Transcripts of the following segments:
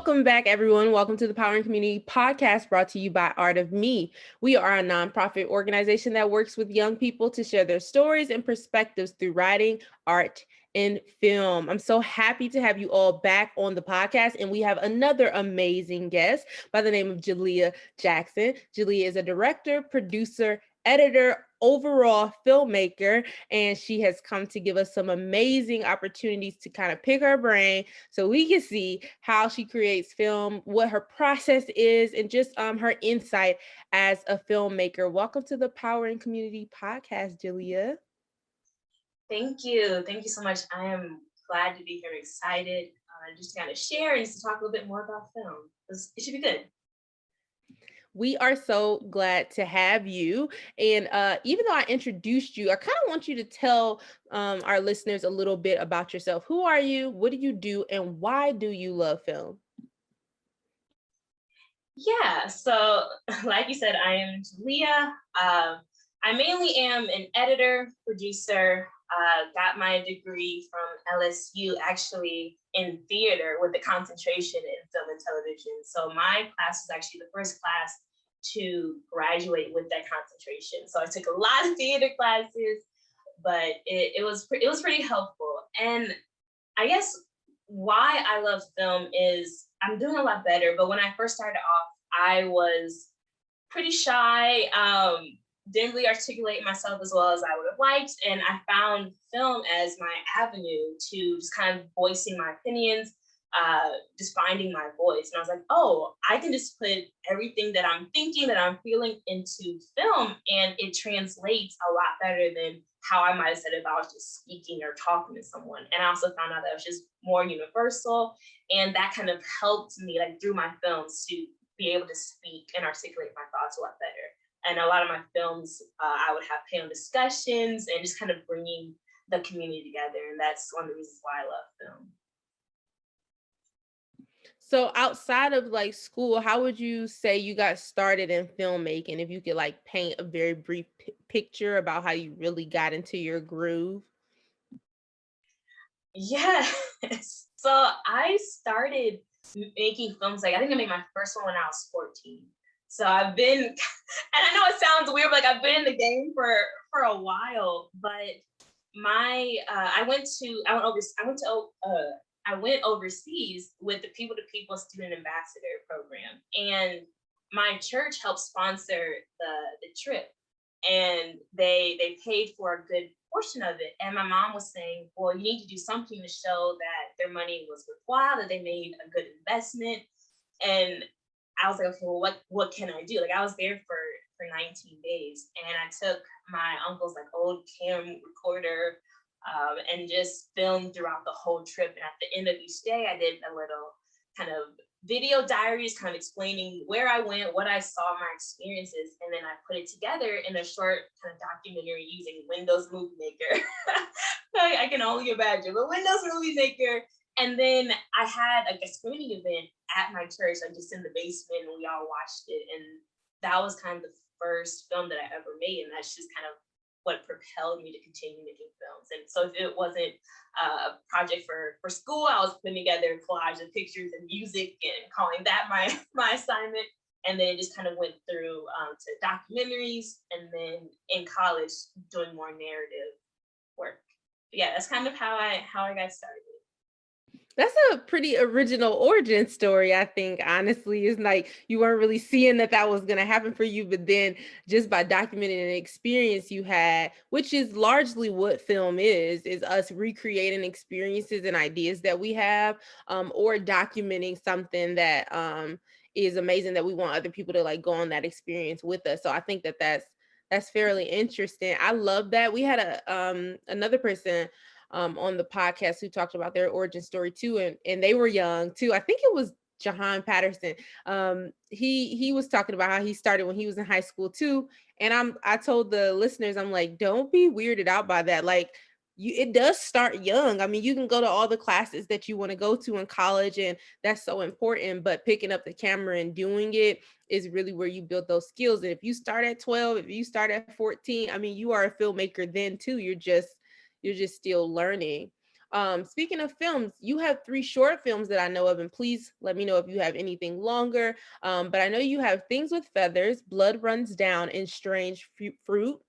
Welcome back, everyone. Welcome to the Power and Community Podcast brought to you by Art of Me. We are a nonprofit organization that works with young people to share their stories and perspectives through writing, art, and film. I'm so happy to have you all back on the podcast, and we have another amazing guest by the name of Jalea Jackson. Jalea is a director, producer, editor, overall filmmaker, and she has come to give us some amazing opportunities to kind of pick her brain so we can see how she creates film, what her process is, and just her insight as a filmmaker. Welcome to the Power and Community Podcast, Jalea. Thank you. Thank you so much. I am glad to be here, excited just to kind of share and just to talk a little bit more about film. It should be good. We are so glad to have you. And even though I introduced you, I kind of want you to tell our listeners a little bit about yourself. Who are you? What do you do? And why do you love film? Yeah. So, like you said, I am Jalea. I mainly am an editor, producer. Got my degree from LSU actually in theater with a concentration in film and television. So my class was actually the first class to graduate with that concentration. So I took a lot of theater classes, but it was pretty helpful. And I guess why I love film is I'm doing a lot better. But when I first started off, I was pretty shy. Didn't really articulate myself as well as I would have liked. And I found film as my avenue to just kind of voicing my opinions, just finding my voice. And I was like, oh, I can just put everything that I'm thinking, that I'm feeling into film, and it translates a lot better than how I might have said if I was just speaking or talking to someone. And I also found out that it was just more universal. And that kind of helped me, like through my films, to be able to speak and articulate my thoughts a lot better. And a lot of my films, I would have panel discussions and just kind of bringing the community together. And that's one of the reasons why I love film. So outside of like school, how would you say you got started in filmmaking? If you could like paint a very brief picture about how you really got into your groove. Yes. So I started making films, like I think I made my first one when I was 14. So I've been, and I know it sounds weird, but like I've been in the game for a while. But I went overseas with the People to People Student Ambassador program, and my church helped sponsor the trip, and they paid for a good portion of it. And my mom was saying, well, you need to do something to show that their money was worthwhile, that they made a good investment. And I was like, okay, well, what can I do? Like I was there for 19 days, and I took my uncle's like old cam recorder and just filmed throughout the whole trip. And at the end of each day, I did a little kind of video diaries, kind of explaining where I went, what I saw, my experiences, and then I put it together in a short kind of documentary using Windows Movie Maker. I can only imagine, but Windows Movie Maker. And then I had like a screening event at my church, like just in the basement, and we all watched it. And that was kind of the first film that I ever made, and that's just kind of what propelled me to continue making films. And so if it wasn't a project for school, I was putting together a collage of pictures and music and calling that my assignment. And then it just kind of went through to documentaries, and then in college doing more narrative work. But yeah, that's kind of how I got started. That's a pretty original origin story, I think, honestly. It's like you weren't really seeing that was going to happen for you, but then just by documenting an experience you had, which is largely what film is us recreating experiences and ideas that we have, or documenting something that is amazing that we want other people to like go on that experience with us. So I think that's fairly interesting. I love that. We had another person on the podcast who talked about their origin story too, and they were young too. I think it was Jahan Patterson. He was talking about how he started when he was in high school too. And I told the listeners, I'm like, don't be weirded out by that. Like it does start young. I mean, you can go to all the classes that you want to go to in college, and that's so important. But picking up the camera and doing it is really where you build those skills. And if you start at 12, if you start at 14, I mean, you are a filmmaker then too. You're just still learning. Speaking of films, you have three short films that I know of, and please let me know if you have anything longer. But I know you have Things with Feathers, Blood Runs Down, and Strange Fruit.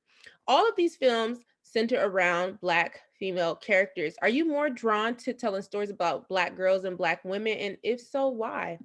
All of these films center around Black female characters. Are you more drawn to telling stories about Black girls and Black women? And if so, why?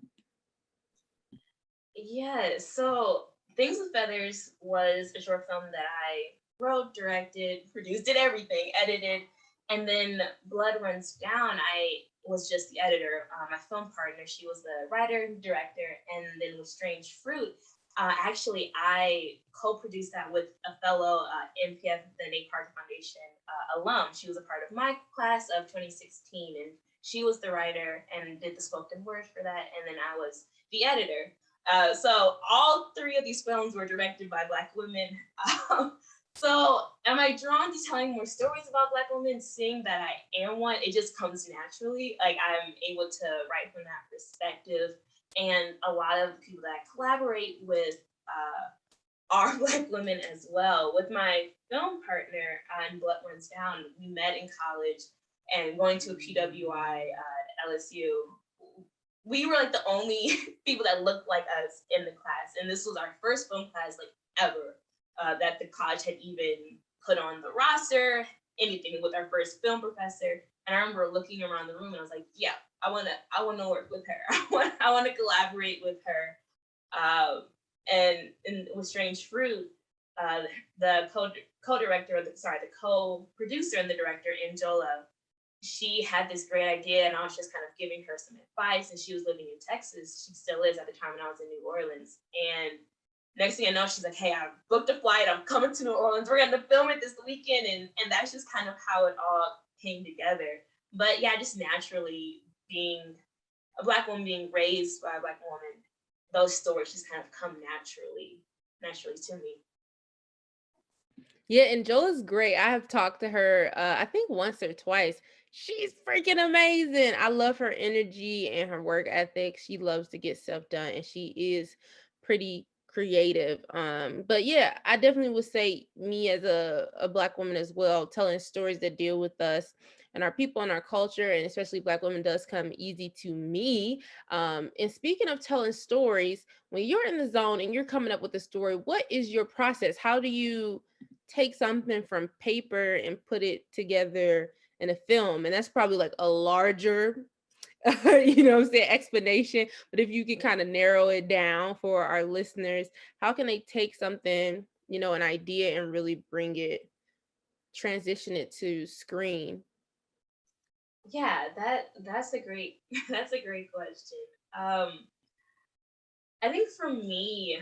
Yeah, so Things with Feathers was a short film that I wrote, directed, produced, did everything, edited. And then Blood Runs Down, I was just the editor. My film partner, she was the writer, director, and then with Strange Fruit, actually, I co produced that with a fellow NPF, the Nate Parker Foundation alum. She was a part of my class of 2016, and she was the writer and did the spoken word for that. And then I was the editor. So all three of these films were directed by Black women. Um, so am I drawn to telling more stories about Black women? Seeing that I am one, it just comes naturally. Like I'm able to write from that perspective. And a lot of the people that I collaborate with are Black women as well. With my film partner on Blood Runs Down, we met in college and going to a PWI at LSU, we were like the only people that looked like us in the class. And this was our first film class like ever that the college had even put on the roster, anything with our first film professor. And I remember looking around the room and I was like, yeah, I wanna work with her. I wanna collaborate with her. And with Strange Fruit, the co-director, the co-producer and the director, Angela, she had this great idea and I was just kind of giving her some advice, and she was living in Texas. She still is at the time when I was in New Orleans. And next thing I know, she's like, hey, I booked a flight. I'm coming to New Orleans. We're going to film it this weekend. And that's just kind of how it all came together. But yeah, just naturally being a Black woman, being raised by a Black woman, those stories just kind of come naturally to me. Yeah, and Jola's great. I have talked to her, I think once or twice. She's freaking amazing. I love her energy and her work ethic. She loves to get stuff done, and she is pretty creative. But yeah, I definitely would say me as a Black woman as well, telling stories that deal with us and our people and our culture, and especially Black women, does come easy to me. And speaking of telling stories, when you're in the zone and you're coming up with a story, what is your process? How do you take something from paper and put it together in a film? And that's probably like a larger what I'm saying, explanation. But if you can kind of narrow it down for our listeners, how can they take something, an idea, and really bring it, transition it to screen? Yeah, that's a great that's a great question. Um, I think for me,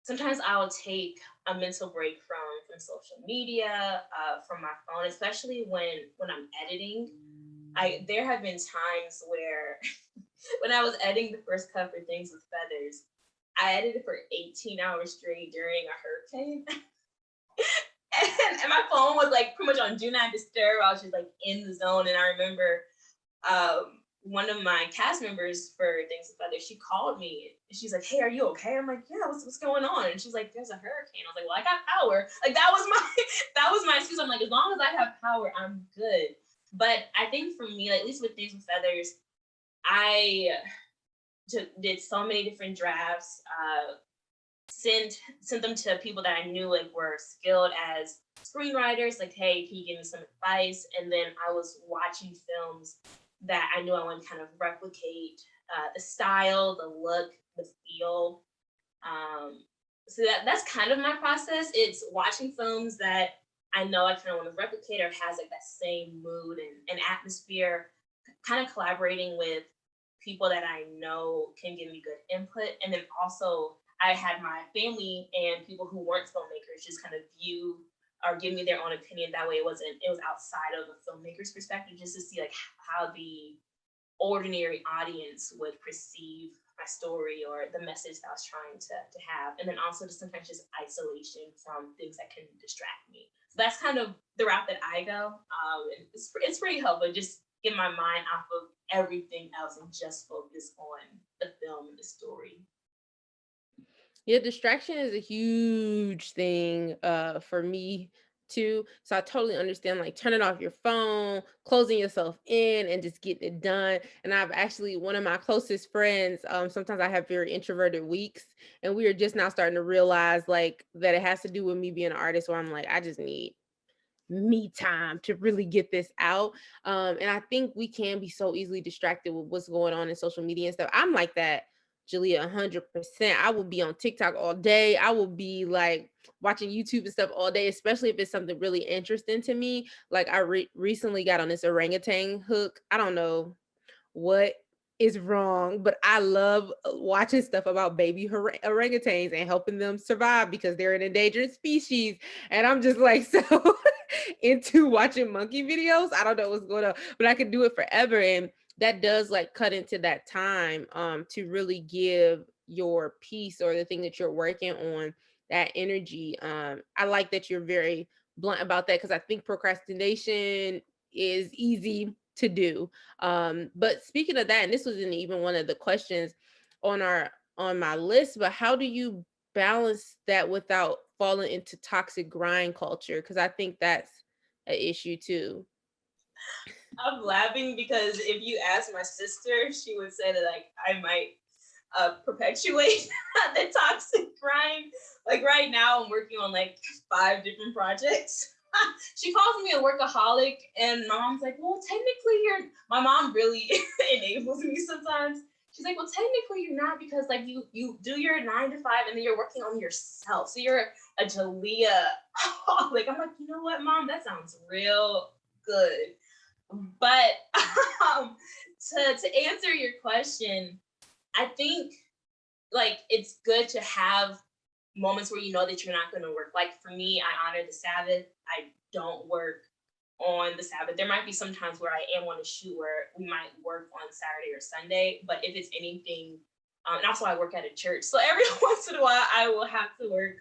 sometimes I'll take a mental break from social media, from my phone, especially when I'm editing. I There have been times where when I was editing the first cut for Things with Feathers, I edited for 18 hours straight during a hurricane. And my phone was like pretty much on do not disturb. I was just like in the zone. And I remember one of my cast members for Things with Feathers, she called me and she's like, hey, are you okay? I'm like, yeah, what's going on? And she's like, there's a hurricane. I was like, well, I got power. Like that was my that was my excuse. I'm like, as long as I have power, I'm good. But I think for me, like, at least with Things with Feathers, I did so many different drafts, sent them to people that I knew like were skilled as screenwriters. Like, hey, can you give me some advice? And then I was watching films that I knew I wanted to kind of replicate the style, the look, the feel. Um, so that's kind of my process. It's watching films that I know I kind of want to replicate or has like that same mood and atmosphere, kind of collaborating with people that I know can give me good input. And then also I had my family and people who weren't filmmakers just kind of view or give me their own opinion. That way it was outside of a filmmaker's perspective, just to see like how the ordinary audience would perceive my story or the message that I was trying to have. And then also just sometimes just isolation from things that can distract me. So that's kind of the route that I go. And it's pretty helpful. Just get my mind off of everything else and just focus on the film and the story. Yeah, distraction is a huge thing for me too. So I totally understand like turning off your phone, closing yourself in and just getting it done. And I've actually one of my closest friends, sometimes I have very introverted weeks and we are just now starting to realize like that it has to do with me being an artist where I'm like, I just need me time to really get this out. And I think we can be so easily distracted with what's going on in social media and stuff. I'm like that, Jalea, 100%. I will be on TikTok all day. I will be like watching YouTube and stuff all day, especially if it's something really interesting to me. Like I recently got on this orangutan hook. I don't know what is wrong, but I love watching stuff about baby orangutans and helping them survive because they're an endangered species. And I'm just like so into watching monkey videos. I don't know what's going on, but I could do it forever. And that does like cut into that time to really give your piece or the thing that you're working on that energy. I like that you're very blunt about that because I think procrastination is easy to do. But speaking of that, and this wasn't even one of the questions on our on my list, but how do you balance that without falling into toxic grind culture? Because I think that's an issue too. I'm laughing because if you ask my sister, she would say that like I might perpetuate the toxic grind. Like right now, I'm working on like 5 different projects. She calls me a workaholic, and my mom's like, "Well, technically, you're." My mom really enables me sometimes. She's like, "Well, technically, you're not because like you do your 9 to 5, and then you're working on yourself. So you're a Jalea." Like I'm like, you know what, mom? That sounds real good. But um, to answer your question, I think like it's good to have moments where you know that you're not going to work. Like for me, I honor the Sabbath. I don't work on the Sabbath. There might be some times where I am on a shoot where we might work on Saturday or Sunday, but if it's anything, and also I work at a church, so every once in a while I will have to work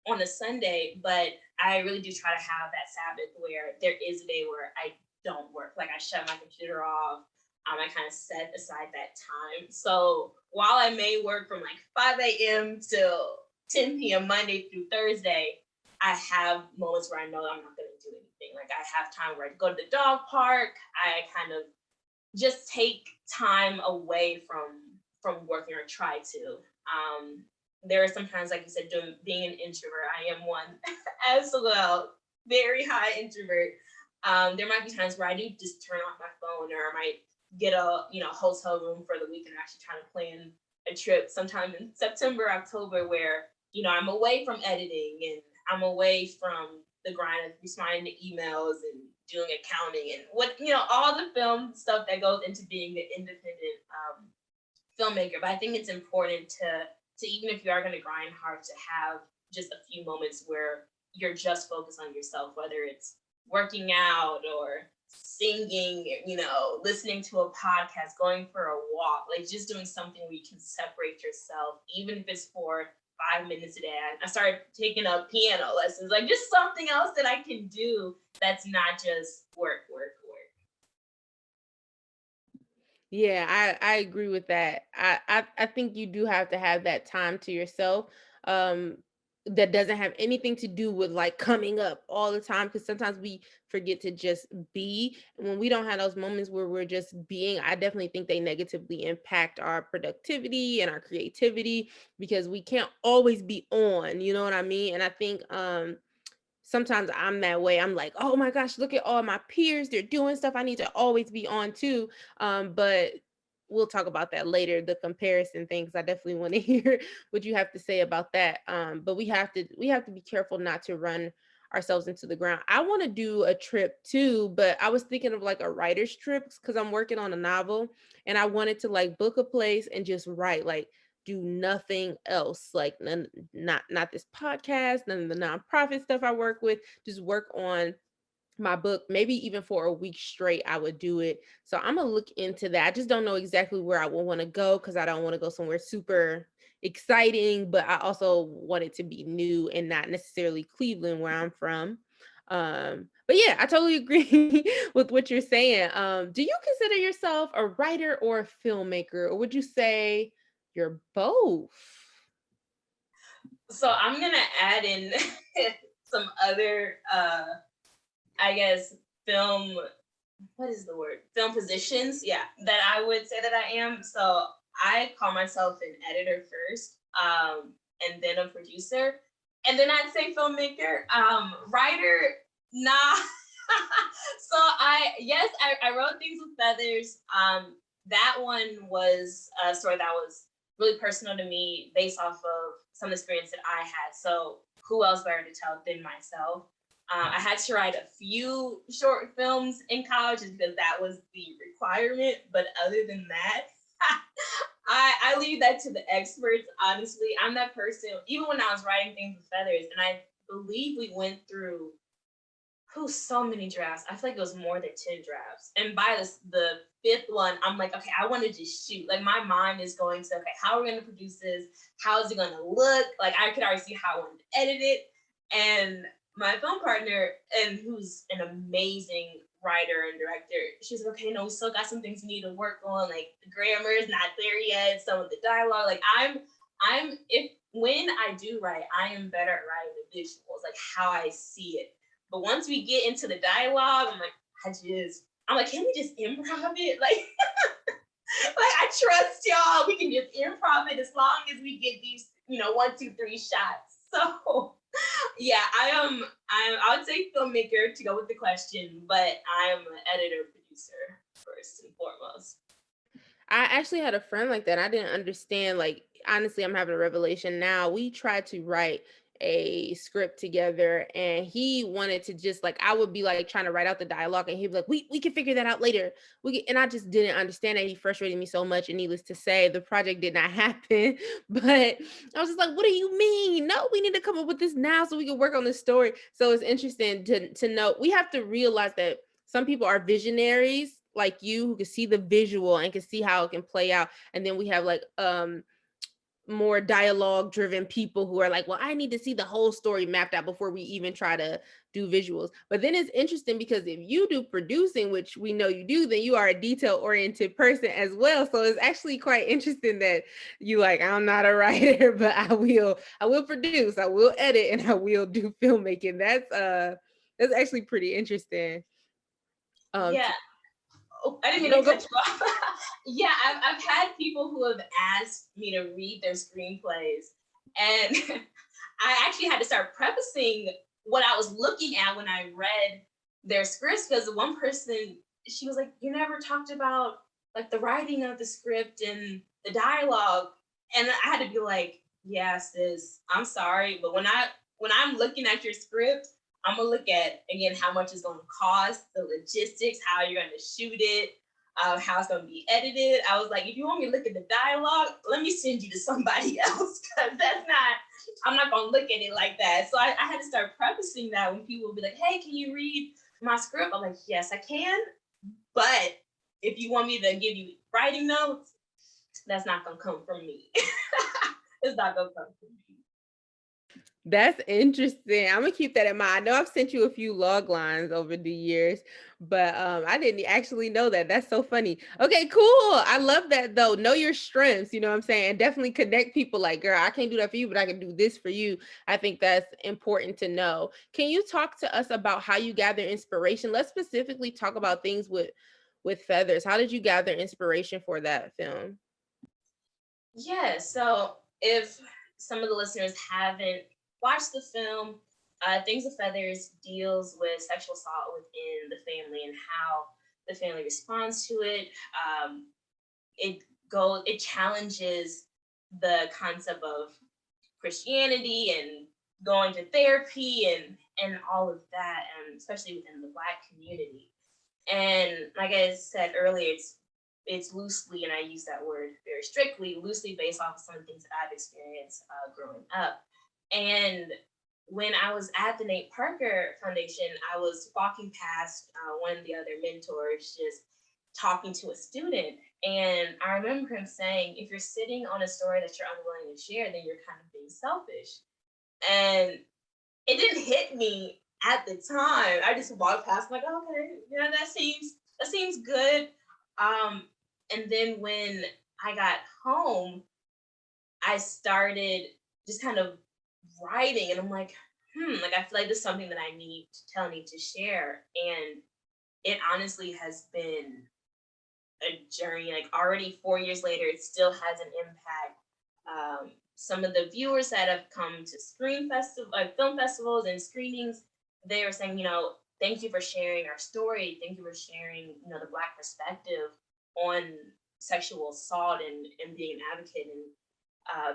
on a Sunday. But I really do try to have that Sabbath where there is a day where I don't work. Like I shut my computer off. I kind of set aside that time. So while I may work from like 5 a.m. till 10 p.m. Monday through Thursday, I have moments where I know I'm not going to do anything. Like I have time where I go to the dog park. I kind of just take time away from working or try to. There are sometimes, like you said, being an introvert. I am one as well, very high introvert. There might be times where I do just turn off my phone, or I might get a hotel room for the week and actually trying to plan a trip sometime in September, October, where I'm away from editing and I'm away from the grind of responding to emails and doing accounting and all the film stuff that goes into being an independent filmmaker. But I think it's important to even if you are going to grind hard, to have just a few moments where you're just focused on yourself, whether it's working out or singing, listening to a podcast, going for a walk, like just doing something where you can separate yourself, even if it's for 5 minutes a day. I started taking up piano lessons, like just something else that I can do that's not just work, work, work. Yeah, I agree with that. I think you do have to have that time to yourself. Um that doesn't have anything to do with like coming up all the time because sometimes we forget to just be. And when we don't have those moments where we're just being, I definitely think they negatively impact our productivity and our creativity because we can't always be on, you know what I mean? And I think sometimes I'm that way. I'm like, oh my gosh, look at all my peers. They're doing stuff. I need to always be on too. But we'll talk about that later, the comparison things. I definitely want to hear what you have to say about that. But we have to be careful not to run ourselves into the ground. I want to do a trip too, but I was thinking of like a writer's trip because I'm working on a novel and I wanted to like book a place and just write like do nothing else like not this podcast, none of the nonprofit stuff I work with, just work on my book, maybe even for a week straight I would do it. So I'm gonna look into that. I just don't know exactly where I will want to go because I don't want to go somewhere super exciting, but I also want it to be new and not necessarily Cleveland where I'm from. But yeah, I totally agree with what you're saying. Do you consider yourself a writer or a filmmaker, or would you say you're both? So I'm gonna add in some other, I guess, film, what is the word? Film positions, yeah, that I would say that I am. So I call myself an editor first, and then a producer, and then I'd say filmmaker. Writer, nah. So I wrote Things with Feathers. That one was a story that was really personal to me based off of some experience that I had. So who else better to tell than myself? I had to write a few short films in college just because that was the requirement. But other than that, I leave that to the experts, honestly. I'm that person, even when I was writing Things with Feathers, and I believe we went through so many drafts. I feel like it was more than 10 drafts. And by the fifth one, I'm like, okay, I want to just shoot. Like my mind is going to, okay, how are we going to produce this? How is it going to look? Like I could already see how I want to edit it. And my film partner, and who's an amazing writer and director, she's like, okay, no, we still got some things we need to work on. Like the grammar is not there yet. Some of the dialogue, like when I do write, I am better at writing the visuals, like how I see it. But once we get into the dialogue, I'm like, can we just improv it? Like, like I trust y'all. We can just improv it as long as we get these, 1, 2, 3 shots. So yeah, I would say filmmaker to go with the question, but I am an editor producer first and foremost. I actually had a friend like that. I didn't understand. Like, honestly, I'm having a revelation now. We tried to write a script together, and he wanted to just like, I would be like trying to write out the dialogue, and he'd be like, we can figure that out later. And I just didn't understand that. He frustrated me so much. And needless to say, the project did not happen. But I was just like, what do you mean? No, we need to come up with this now so we can work on the story. So it's interesting to know. We have to realize that some people are visionaries like you who can see the visual and can see how it can play out. And then we have like more dialogue driven people who are like, well, I need to see the whole story mapped out before we even try to do visuals. But then it's interesting because if you do producing, which we know you do, then you are a detail oriented person as well. So it's actually quite interesting that you like, I'm not a writer, but I will produce, I will edit, and I will do filmmaking. That's actually pretty interesting. Yeah. Oh, I didn't mean No, to go. cut you off. Yeah, I've had people who have asked me to read their screenplays, and I actually had to start prefacing what I was looking at when I read their scripts, because the one person, she was like, you never talked about like the writing of the script and the dialogue. And I had to be like, yeah, sis, I'm sorry, but when I'm looking at your script, I'm gonna look at again how much it's gonna cost, the logistics, how you're gonna shoot it, how it's gonna be edited. I was like, if you want me to look at the dialogue, let me send you to somebody else, because I'm not gonna look at it like that. So I had to start prefacing that when people would be like, hey, can you read my script? I'm like, yes, I can. But if you want me to give you writing notes, that's not gonna come from me. It's not gonna come from me. That's interesting. I'm gonna keep that in mind. I know I've sent you a few log lines over the years, but I didn't actually know that. That's so funny. Okay, cool. I love that though. Know your strengths, you know what I'm saying? And definitely connect people like, girl, I can't do that for you, but I can do this for you. I think that's important to know. Can you talk to us about how you gather inspiration? Let's specifically talk about things with feathers. How did you gather inspiration for that film? Yeah, so if some of the listeners haven't watched the film, Things of Feathers deals with sexual assault within the family and how the family responds to it. It challenges the concept of Christianity and going to therapy and all of that, and especially within the Black community. And like I said earlier, it's loosely, and I use that word very strictly, loosely based off of some of the things that I've experienced growing up. And when I was at the Nate Parker Foundation, I was walking past one of the other mentors, just talking to a student. And I remember him saying, if you're sitting on a story that you're unwilling to share, then you're kind of being selfish. And it didn't hit me at the time. I just walked past, like, okay, yeah, that seems good. And then when I got home, I started just kind of writing, and I'm like, like I feel like this is something that I need to tell, need to share. And it honestly has been a journey. Like already 4 years later, it still has an impact. Some of the viewers that have come to film festivals and screenings, they are saying, thank you for sharing our story. Thank you for sharing, the Black perspective on sexual assault and being an advocate. And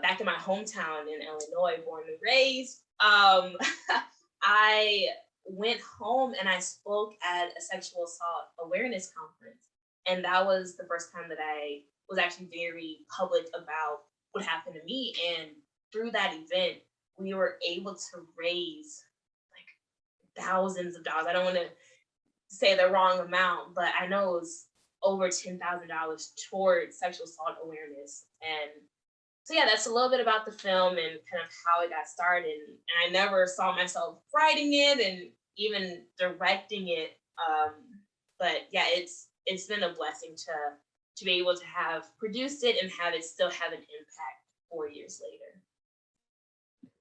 back in my hometown in Illinois, born and raised, I went home and I spoke at a sexual assault awareness conference. And that was the first time that I was actually very public about what happened to me. And through that event, we were able to raise like thousands of dollars. I don't want to say the wrong amount, but I know it was over $10,000 towards sexual assault awareness. And so yeah, that's a little bit about the film and kind of how it got started. And I never saw myself writing it and even directing it. But yeah, it's been a blessing to be able to have produced it and have it still have an impact 4 years later.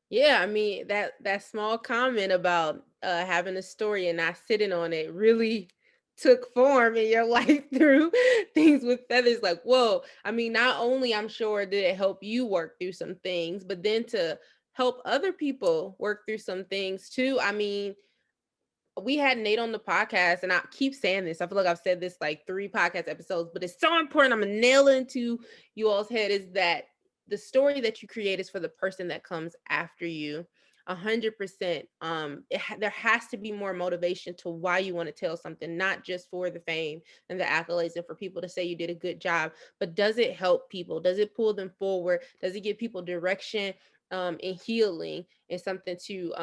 Yeah, I mean that small comment about having a story and not sitting on it really took form in your life through things with feathers. Like, whoa, I mean, not only I'm sure did it help you work through some things, but then to help other people work through some things too. I mean, we had Nate on the podcast, and I keep saying this. I feel like I've said this like 3 podcast episodes, but it's so important. I'm gonna nail it into you all's head is that the story that you create is for the person that comes after you. 100%. There has to be more motivation to why you want to tell something, not just for the fame and the accolades and for people to say you did a good job, but does it help people? Does it pull them forward? Does it give people direction and healing and something to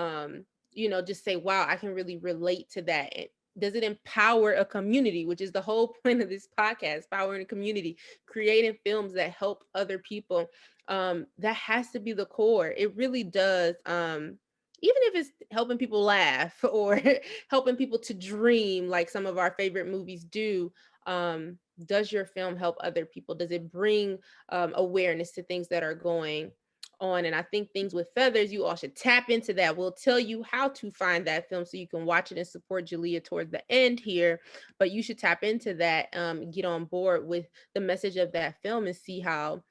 just say, wow, I can really relate to that. Does it empower a community, which is the whole point of this podcast, empowering a community, creating films that help other people? That has to be the core. It really does. Even if it's helping people laugh or helping people to dream, like some of our favorite movies do. Does your film help other people? Does it bring awareness to things that are going on? And I think Things with Feathers, you all should tap into that. We'll tell you how to find that film so you can watch it and support Jalea towards the end here. But you should tap into that, get on board with the message of that film and see how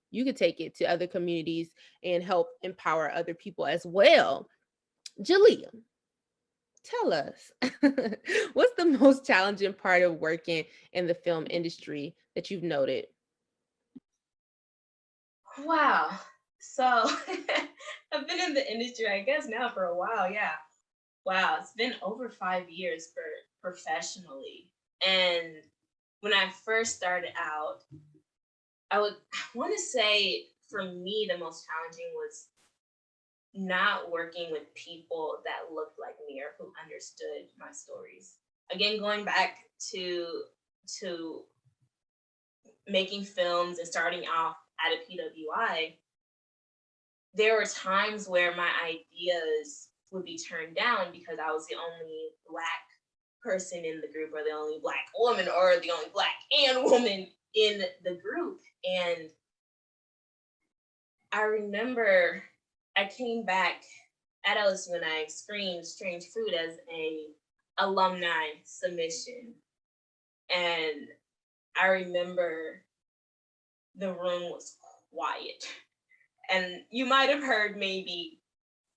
you could take it to other communities and help empower other people as well. Jalea, tell us what's the most challenging part of working in the film industry that you've noted? Wow. So I've been in the industry, I guess, now for a while. Yeah. Wow. It's been over 5 years for professionally. And when I first started out, I want to say for me, the most challenging was not working with people that looked like me or who understood my stories. Again, going back to making films and starting off at a PWI, there were times where my ideas would be turned down because I was the only Black person in the group, or the only Black woman, or the only Black and woman in the group. And I remember I came back at LSU and I screened Strange Fruit as a alumni submission. And I remember the room was quiet. And you might have heard maybe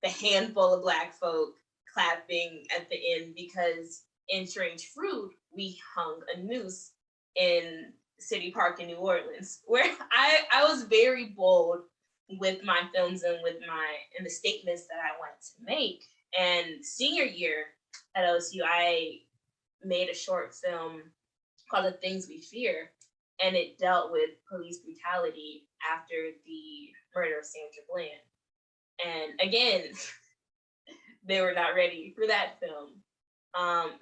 the handful of Black folk clapping at the end, because in Strange Fruit, we hung a noose in City Park in New Orleans, where I was very bold with my films and the statements that I wanted to make. And senior year at LSU, I made a short film called The Things We Fear, and it dealt with police brutality after the murder of Sandra Bland. And again, they were not ready for that film.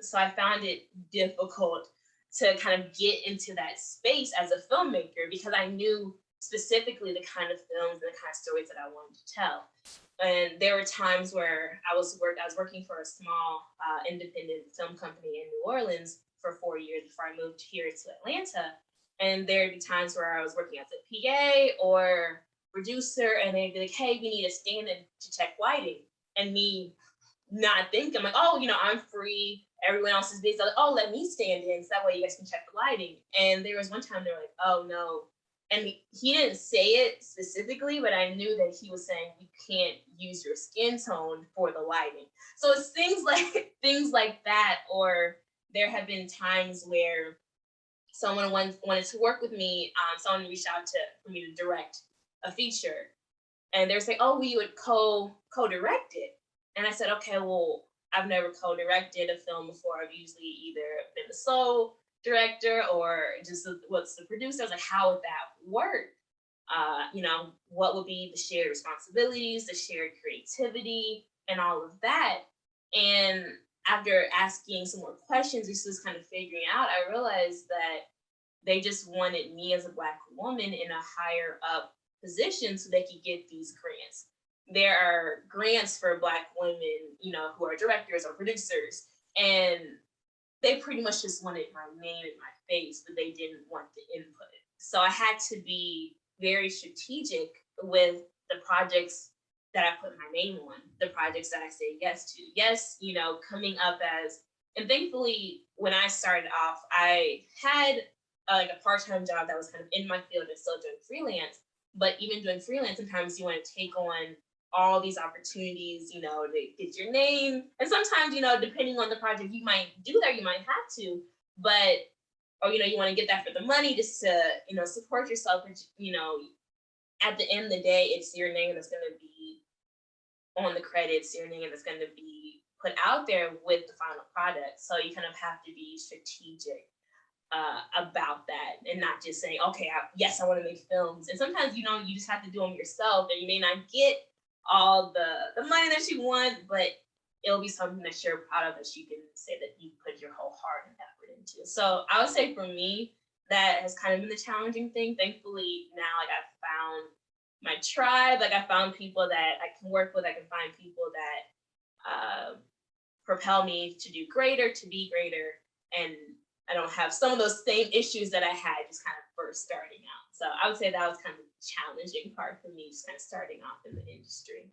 So I found it difficult to kind of get into that space as a filmmaker, because I knew specifically the kind of films and the kind of stories that I wanted to tell. And there were times where I was working for a small independent film company in New Orleans for 4 years before I moved here to Atlanta. And there'd be times where I was working as a PA or producer, and they'd be like, "Hey, we need a stand-in to check lighting." and me not thinking, I'm like, oh, I'm free. Everyone else is busy. So like, oh, let me stand in so that way you guys can check the lighting. And there was one time they were like, oh no. And he didn't say it specifically, but I knew that he was saying you can't use your skin tone for the lighting. So it's things like that. Or there have been times where someone wanted to work with me. Someone reached out for me to direct a feature, and they're saying, "Oh, we would co-direct it." And I said, "Okay, well, I've never co-directed a film before. I've usually either been the sole director or just what's the producer." I was like, "How would that work? What would be the shared responsibilities, the shared creativity, and all of that?" And after asking some more questions, this was kind of figuring out, I realized that they just wanted me as a Black woman in a higher up position so they could get these grants. There are grants for Black women, who are directors or producers, and they pretty much just wanted my name and my face, but they didn't want the input. So I had to be very strategic with the projects that I put my name on, the projects that I say yes to. Yes, coming up and thankfully, when I started off, I had like a part-time job that was kind of in my field and still doing freelance. But even doing freelance, sometimes you want to take on all these opportunities, to get your name. And sometimes, depending on the project, you might do that, you might have to, but, or, you want to get that for the money just to, support yourself. But, at the end of the day, it's your name that's going to be on the credits, your name that's going to be put out there with the final product. So you kind of have to be strategic about that and not just saying, okay, yes, I want to make films. And sometimes, you just have to do them yourself, and you may not get all the money that you want, but it'll be something that you're proud of, that you can say that you put your whole heart and effort into. So I would say for me, that has kind of been the challenging thing. Thankfully, now, like, I've found my tribe. Like, I found people that I can work with. I can find people that propel me to do greater, to be greater. And I don't have some of those same issues that I had just kind of first starting out. So I would say that was kind of the challenging part for me, just kind of starting off in the industry.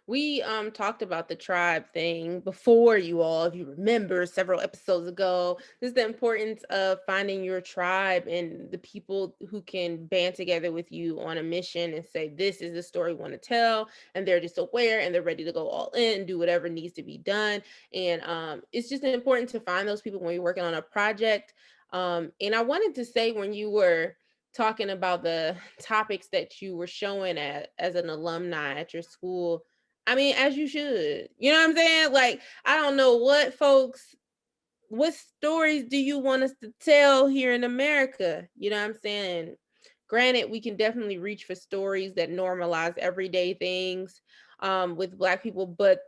We talked about the tribe thing before, you all, if you remember, several episodes ago. This is the importance of finding your tribe and the people who can band together with you on a mission and say, this is the story we want to tell, and they're just aware and they're ready to go all in and do whatever needs to be done. And it's just important to find those people when you're working on a project. And I wanted to say, when you were talking about the topics that you were showing as an alumni at your school, I mean, as you should. You know what I'm saying? Like, I don't know what stories do you want us to tell here in America? You know what I'm saying? And granted, we can definitely reach for stories that normalize everyday things with Black people, but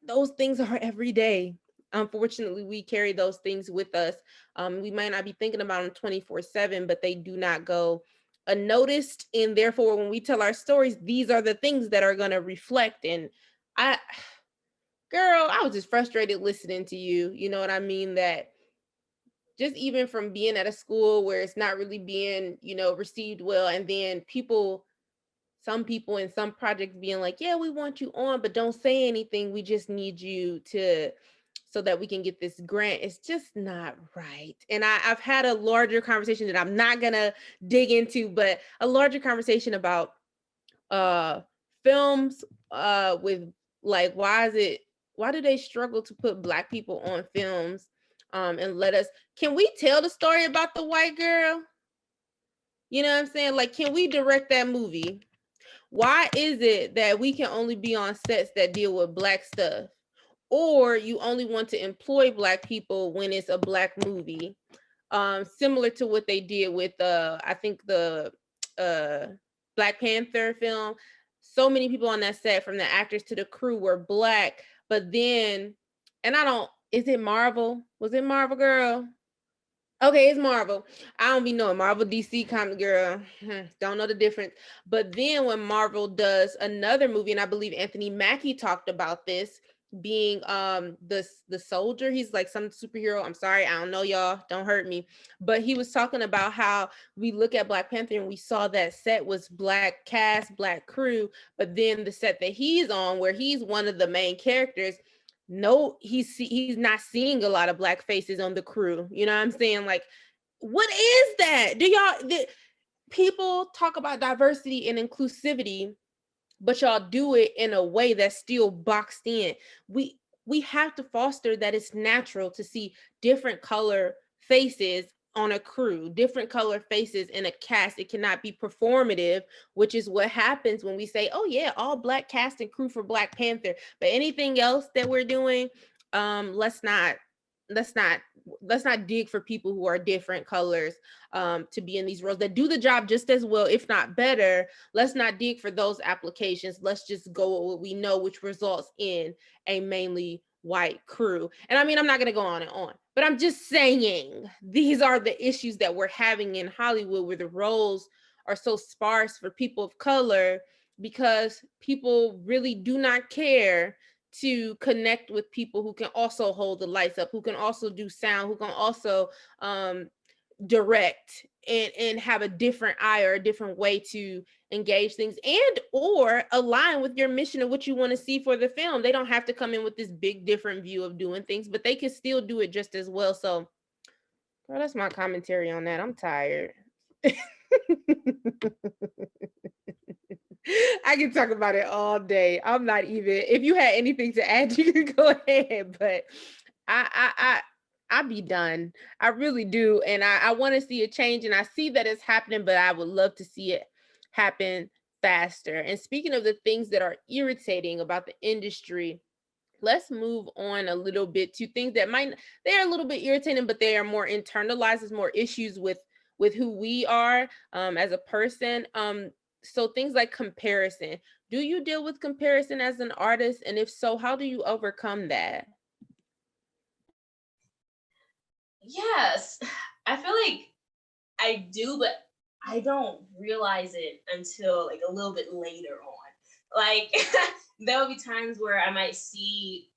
those things are every day. Unfortunately, we carry those things with us. We might not be thinking about them 24/7, but they do not go unnoticed. And therefore, when we tell our stories, these are the things that are going to reflect. And I, girl, I was just frustrated listening to you. You know what I mean? That just even from being at a school where it's not really being, received well, and then some people in some projects being like, yeah, we want you on, but don't say anything. We just need you to, so that we can get this grant. It's just not right. And I've had a larger conversation that I'm not gonna dig into, but a larger conversation about uh films with, like, why do they struggle to put Black people on films, and let us, can we tell the story about the white girl? You know what I'm saying? Like, can we direct that movie? Why is it that we can only be on sets that deal with Black stuff? Or you only want to employ Black people when it's a Black movie? Similar to what they did with I think the uh Black Panther film. So many people on that set, from the actors to the crew, were Black, but then, and I don't, is it Marvel? Was it Marvel, girl? Okay, it's Marvel. I don't be knowing Marvel, DC comic, girl. Don't know the difference. But then when Marvel does another movie, and I believe Anthony Mackie talked about this, being the soldier. He's like some superhero. I'm sorry, I don't know, y'all, don't hurt me. But he was talking about how we look at Black Panther and we saw that set was black cast, black crew, but then the set that he's on, where he's one of the main characters, no, he's not seeing a lot of black faces on the crew. You know what I'm saying? Like, what is that? People talk about diversity and inclusivity, but y'all do it in a way that's still boxed in. We have to foster that it's natural to see different color faces on a crew, different color faces in a cast. It cannot be performative, which is what happens when we say, oh yeah, all black cast and crew for Black Panther. But anything else that we're doing, let's not let's not let's not dig for people who are different colors to be in these roles that do the job just as well, if not better. Let's not dig for those applications. Let's just go with what we know, which results in a mainly white crew. And I mean, I'm not going to go on and on, but I'm just saying these are the issues that we're having in Hollywood, where the roles are so sparse for people of color because people really do not care to connect with people who can also hold the lights up, who can also do sound, who can also direct and have a different eye or a different way to engage things and or align with your mission of what you want to see for the film. They don't have to come in with this big different view of doing things, but they can still do it just as well. So, girl, that's my commentary on that. I'm tired. I can talk about it all day. I'm not even. If you had anything to add, you can go ahead. But I'll be done. I really do, and I want to see a change, and I see that it's happening. But I would love to see it happen faster. And speaking of the things that are irritating about the industry, let's move on a little bit to things that might they're a little bit irritating, but they are more internalized as more issues with who we are as a person. So things like comparison. Do you deal with comparison as an artist? And if so, how do you overcome that? Yes, I feel like I do, but I don't realize it until like a little bit later on. Like there'll be times where I might see,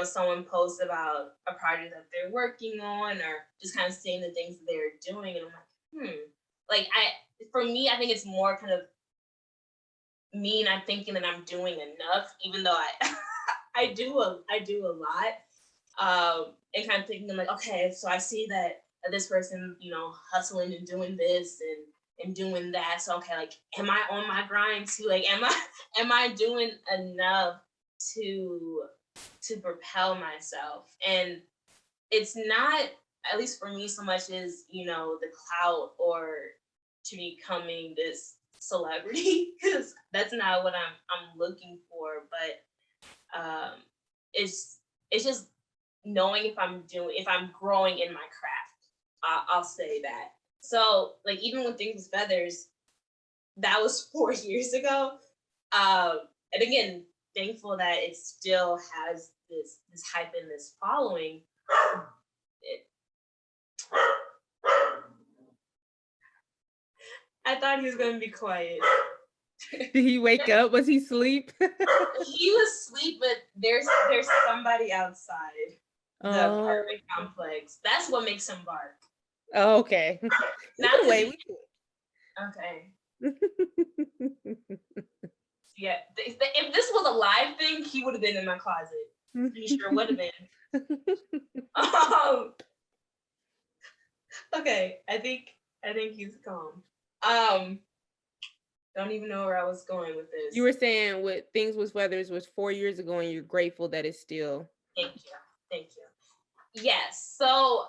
someone post about a project that they're working on or just kind of seeing the things that they're doing, and I'm like, Like for me, I think it's more kind of me, and I'm thinking that I'm doing enough, even though I I do a lot. And kind of thinking like, okay, so I see that this person, hustling and doing this and doing that. So okay, like, am I on my grind too? Like, am I doing enough to propel myself? And it's not, at least for me, so much as the clout or to becoming this celebrity, because that's not what I'm looking for. But it's just knowing if I'm growing in my craft. I'll say that. So like even with Things with Feathers, that was 4 years ago. And again, thankful that it still has this hype and this following. It, I thought he was gonna be quiet. Did he wake up? Was he asleep? He was asleep, but there's somebody outside the apartment complex. That's what makes him bark. Oh, okay. Not the way we Okay. Yeah. If this was a live thing, he would have been in my closet. He sure would have been. Okay. I think he's calm. Don't even know where I was going with this. You were saying what Things with Feathers was 4 years ago, and you're grateful that it's still. Thank you. Yes. So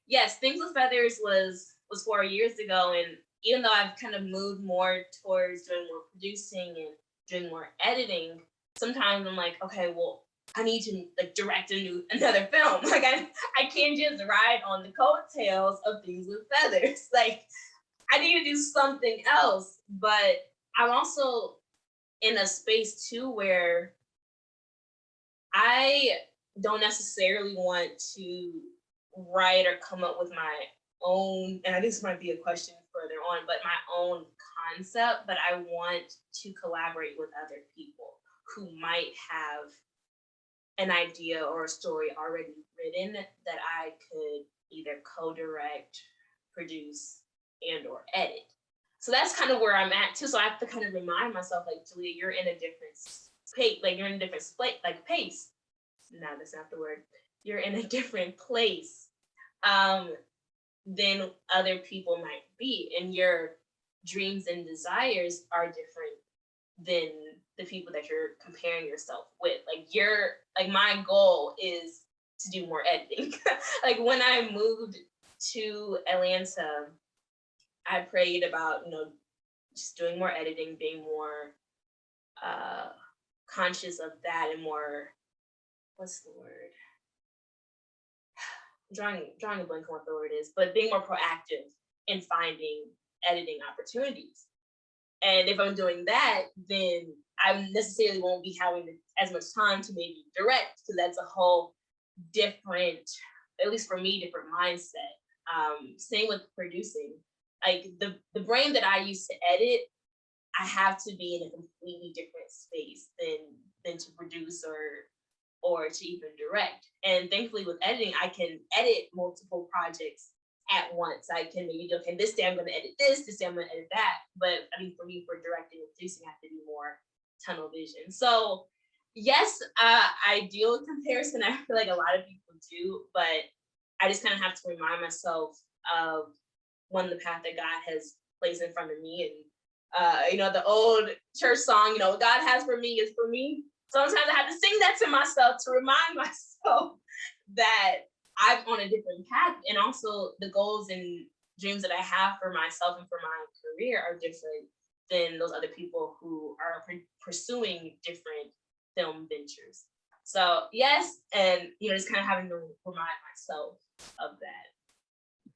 yes, Things with Feathers was 4 years ago, and even though I've kind of moved more towards doing more producing and doing more editing, sometimes I'm like, okay, well, I need to like direct another film. Like I can't just ride on the coattails of Things with Feathers. Like I need to do something else. But I'm also in a space too where I don't necessarily want to write or come up with my own, and this might be a question further on, but my own concept, but I want to collaborate with other people who might have an idea or a story already written that I could either co-direct, produce, and or edit. So that's kind of where I'm at too. So I have to kind of remind myself, like, Jalea, you're in a different pace, like you're in a different pace. No, that's not the word. You're in a different place than other people might be, and your dreams and desires are different than the people that you're comparing yourself with. Like my goal is to do more editing. Like when I moved to Atlanta, I prayed about, just doing more editing, being more conscious of that, and more, what's the word? Drawing a blank on what the word is, but being more proactive in finding editing opportunities. And if I'm doing that, then I necessarily won't be having as much time to maybe direct, because that's a whole different, at least for me, different mindset. Same with producing. Like the brain that I use to edit, I have to be in a completely different space than to produce or to even direct. And thankfully with editing, I can edit multiple projects at once. I can maybe do, okay, this day I'm going to edit this day I'm going to edit that. But I mean, for me, for directing and producing, I have to be more tunnel vision. So yes, I deal with comparison. I feel like a lot of people do, but I just kind of have to remind myself of the path that God has placed in front of me. And the old church song, what God has for me is for me. Sometimes I have to sing that to myself to remind myself that I'm on a different path. And also the goals and dreams that I have for myself and for my career are different than those other people who are pursuing different film ventures. So yes, and just kind of having to remind myself of that.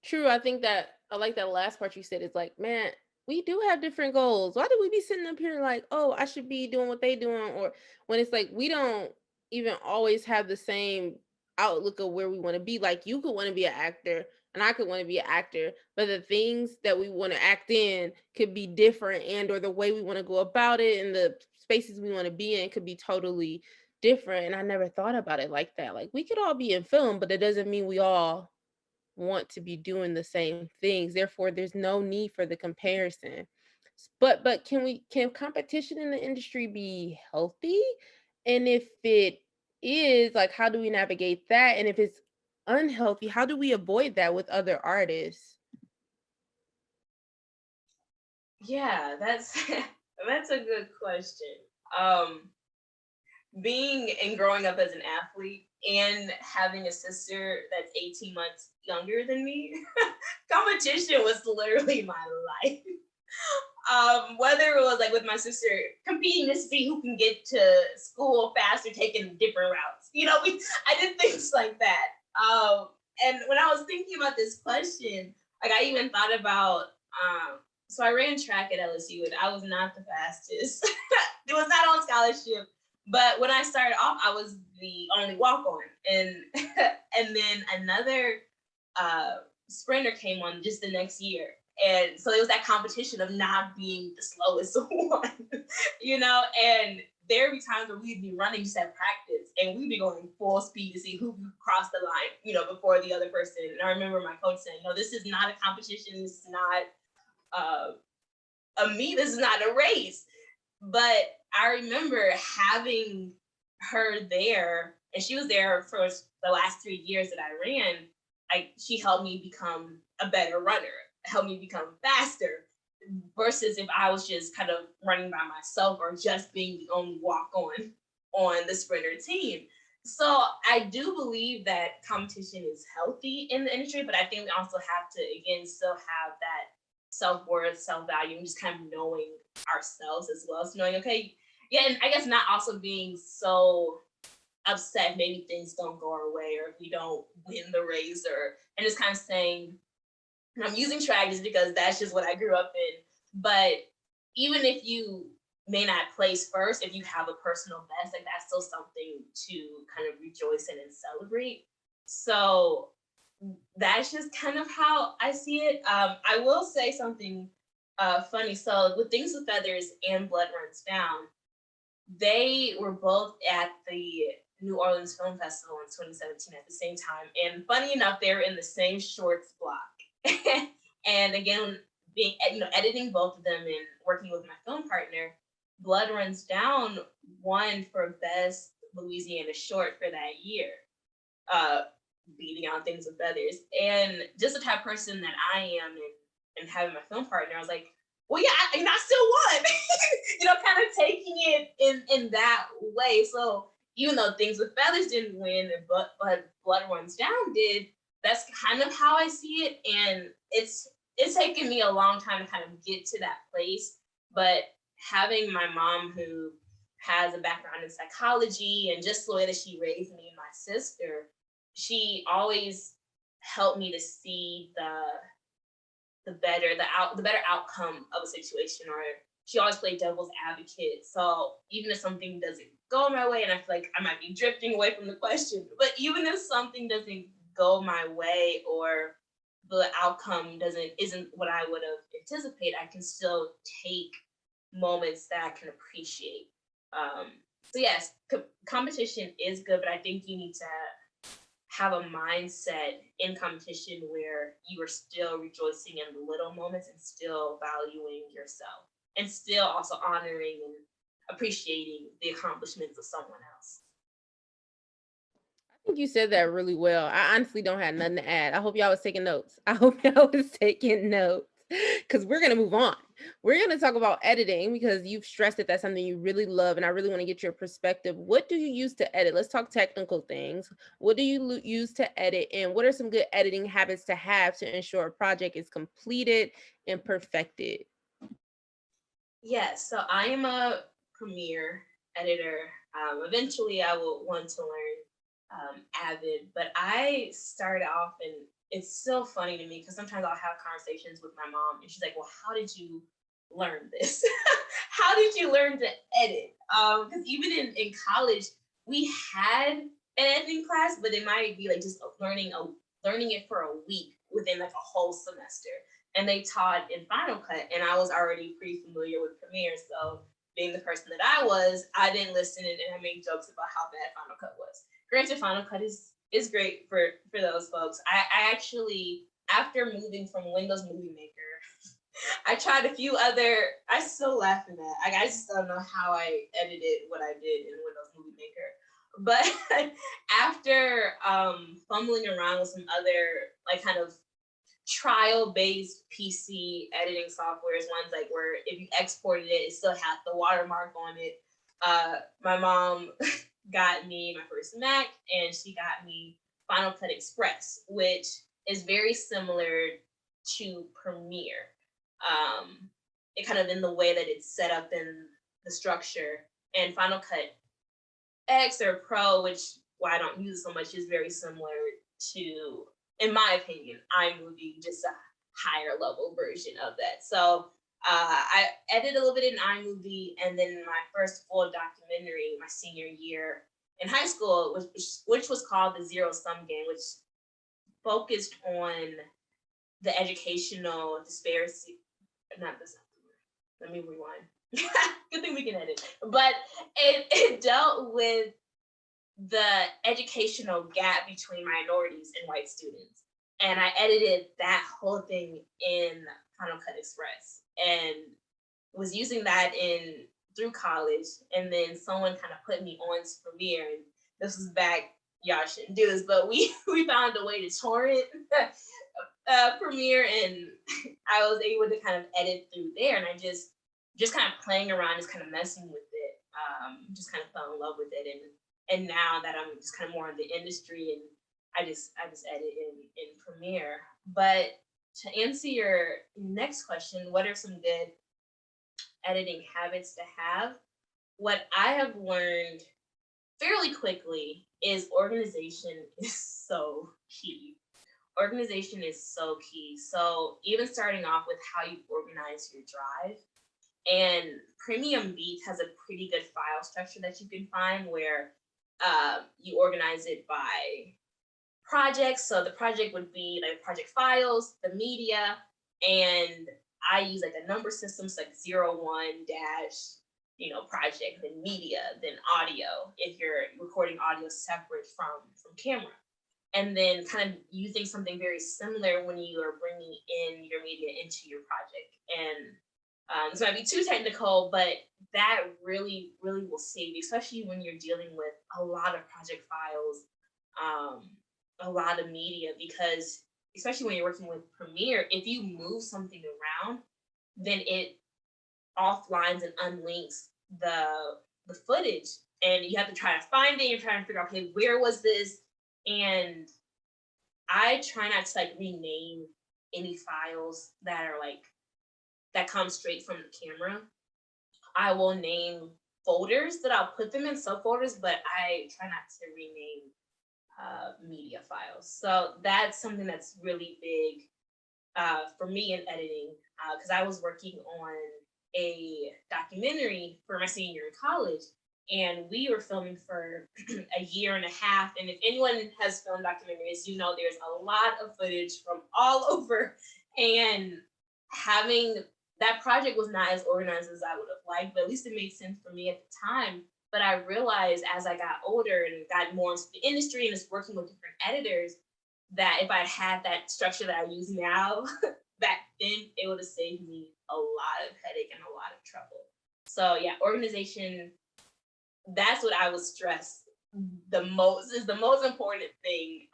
True. I think that I like that last part you said. Is like, man, we do have different goals. Why do we be sitting up here like, oh, I should be doing what they doing? Or when it's like we don't even always have the same outlook of where we want to be. Like you could want to be an actor and I could want to be an actor, but the things that we want to act in could be different, and or the way we want to go about it and the spaces we want to be in could be totally different. And I never thought about it like that. Like we could all be in film, but it doesn't mean we all want to be doing the same things. Therefore, there's no need for the comparison. But can competition in the industry be healthy? And if it is, like how do we navigate that? And if it's unhealthy, how do we avoid that with other artists? Yeah, that's that's a good question. Um, Being and growing up as an athlete and having a sister that's 18 months younger than me, competition was literally my life. Whether it was like with my sister competing to see who can get to school faster, taking different routes. I did things like that. And when I was thinking about this question, like I even thought about, so I ran track at LSU and I was not the fastest. It was not on scholarship. But when I started off, I was the only walk-on, and and then another sprinter came on just the next year, and so it was that competition of not being the slowest one, And there would be times where we'd be running just at practice, and we'd be going full speed to see who could cross the line, before the other person. And I remember my coach saying, "No, this is not a competition. This is not this is not a race." But I remember having her there, and she was there for the last 3 years that I ran. She helped me become a better runner, helped me become faster, versus if I was just kind of running by myself or just being the only walk on the sprinter team. So I do believe that competition is healthy in the industry, but I think we also have to, again, still have that self-worth, self-value, and just kind of knowing ourselves as well. So knowing, okay, yeah, and I guess not also being so upset maybe things don't go our way or if we don't win the race, and just kind of saying, and I'm using track just because that's just what I grew up in. But even if you may not place first, if you have a personal best, like that's still something to kind of rejoice in and celebrate. So that's just kind of how I see it. I will say something funny. So with Things with Feathers and Blood Runs Down, they were both at the New Orleans Film Festival in 2017 at the same time. And funny enough, they were in the same shorts block. And again, being editing both of them and working with my film partner, Blood Runs Down won for best Louisiana short for that year, beating out Things with Feathers. And just the type of person that I am, and having my film partner, I was like, well, yeah, I still won. Kind of taking it in that way. So even though Things with Feathers didn't win, but Blood Runs Down did, that's kind of how I see it. And it's taken me a long time to kind of get to that place. But having my mom, who has a background in psychology, and just the way that she raised me and my sister, she always helped me to see the better outcome of a situation. Or she always played devil's advocate. So even if something doesn't go my way, and I feel like I might be drifting away from the question, but even if something doesn't go my way, or the outcome isn't what I would have anticipated, I can still take moments that I can appreciate. So yes, competition is good, but I think you need to have a mindset in competition where you are still rejoicing in the little moments and still valuing yourself, and still also honoring and appreciating the accomplishments of someone else. I think you said that really well. I honestly don't have nothing to add. I hope y'all was taking notes. I hope y'all was taking notes, because we're going to move on. We're going to talk about editing, because you've stressed that that's something you really love, and I really want to get your perspective. What do you use to edit? Let's talk technical things. What do you use to edit, and what are some good editing habits to have to ensure a project is completed and perfected? Yes, so I am a Premiere editor. Eventually, I will want to learn Avid, but I started off, and it's so funny to me because sometimes I'll have conversations with my mom, and she's like, "Well, how did you learn this? How did you learn to edit?" Because even in college, we had an editing class, but it might be like just learning it for a week within like a whole semester. And they taught in Final Cut, and I was already pretty familiar with Premiere. So being the person that I was, I didn't listen, and I made jokes about how bad Final Cut was. Granted, Final Cut is great for those folks. I actually, after moving from Windows Movie Maker, I tried a few other. I still laughing at. I just don't know how I edited what I did in Windows Movie Maker. But after fumbling around with some other like kind of trial-based PC editing softwares, ones like where if you exported it, it still had the watermark on it. My mom got me my first Mac, and she got me Final Cut Express, which is very similar to Premiere. It kind of in the way that it's set up in the structure. And Final Cut X or Pro, which why I don't use it so much, is very similar to, in my opinion, iMovie, just a higher level version of that. So I edited a little bit in iMovie, and then my first full documentary, my senior year in high school, which was called The Zero Sum Game, which focused on the educational disparity. Not this. Let me rewind. Good thing we can edit. But it dealt with the educational gap between minorities and white students. And I edited that whole thing in Final Cut Express, and was using that through college. And then someone kind of put me on to Premiere, and this was back, y'all shouldn't do this, but we found a way to torrent Premiere, and I was able to kind of edit through there. And I just kind of playing around, just kind of messing with it, just kind of fell in love with it. And now that I'm just kind of more in the industry, and I just edit in Premiere. But to answer your next question, what are some good editing habits to have? What I have learned fairly quickly is organization is so key. Organization is so key. So even starting off with how you organize your drive, and Premium Beats has a pretty good file structure that you can find where you organize it by projects. So the project would be like project files, the media, and I use like a number system, so like 01 dash project, then media, then audio, if you're recording audio separate from camera. And then kind of using something very similar when you are bringing in your media into your project. And this might be too technical, but that really, really will save you, especially when you're dealing with a lot of project files, a lot of media, because especially when you're working with Premiere, if you move something around, then it offlines and unlinks the footage, and you have to try to find it. You're trying to figure out, okay, where was this? And I try not to like rename any files that are like that come straight from the camera. I will name folders that I'll put them in subfolders, but I try not to rename media files. So that's something that's really big for me in editing, because I was working on a documentary for my senior year in college, and we were filming for a year and a half. And if anyone has filmed documentaries, there's a lot of footage from all over, and having that project was not as organized as I would have liked, but at least it made sense for me at the time. But I realized as I got older and got more into the industry and just working with different editors, that if I had that structure that I use now, back then, it would have saved me a lot of headache and a lot of trouble. So yeah, organization, that's what I would stress the most, is the most important thing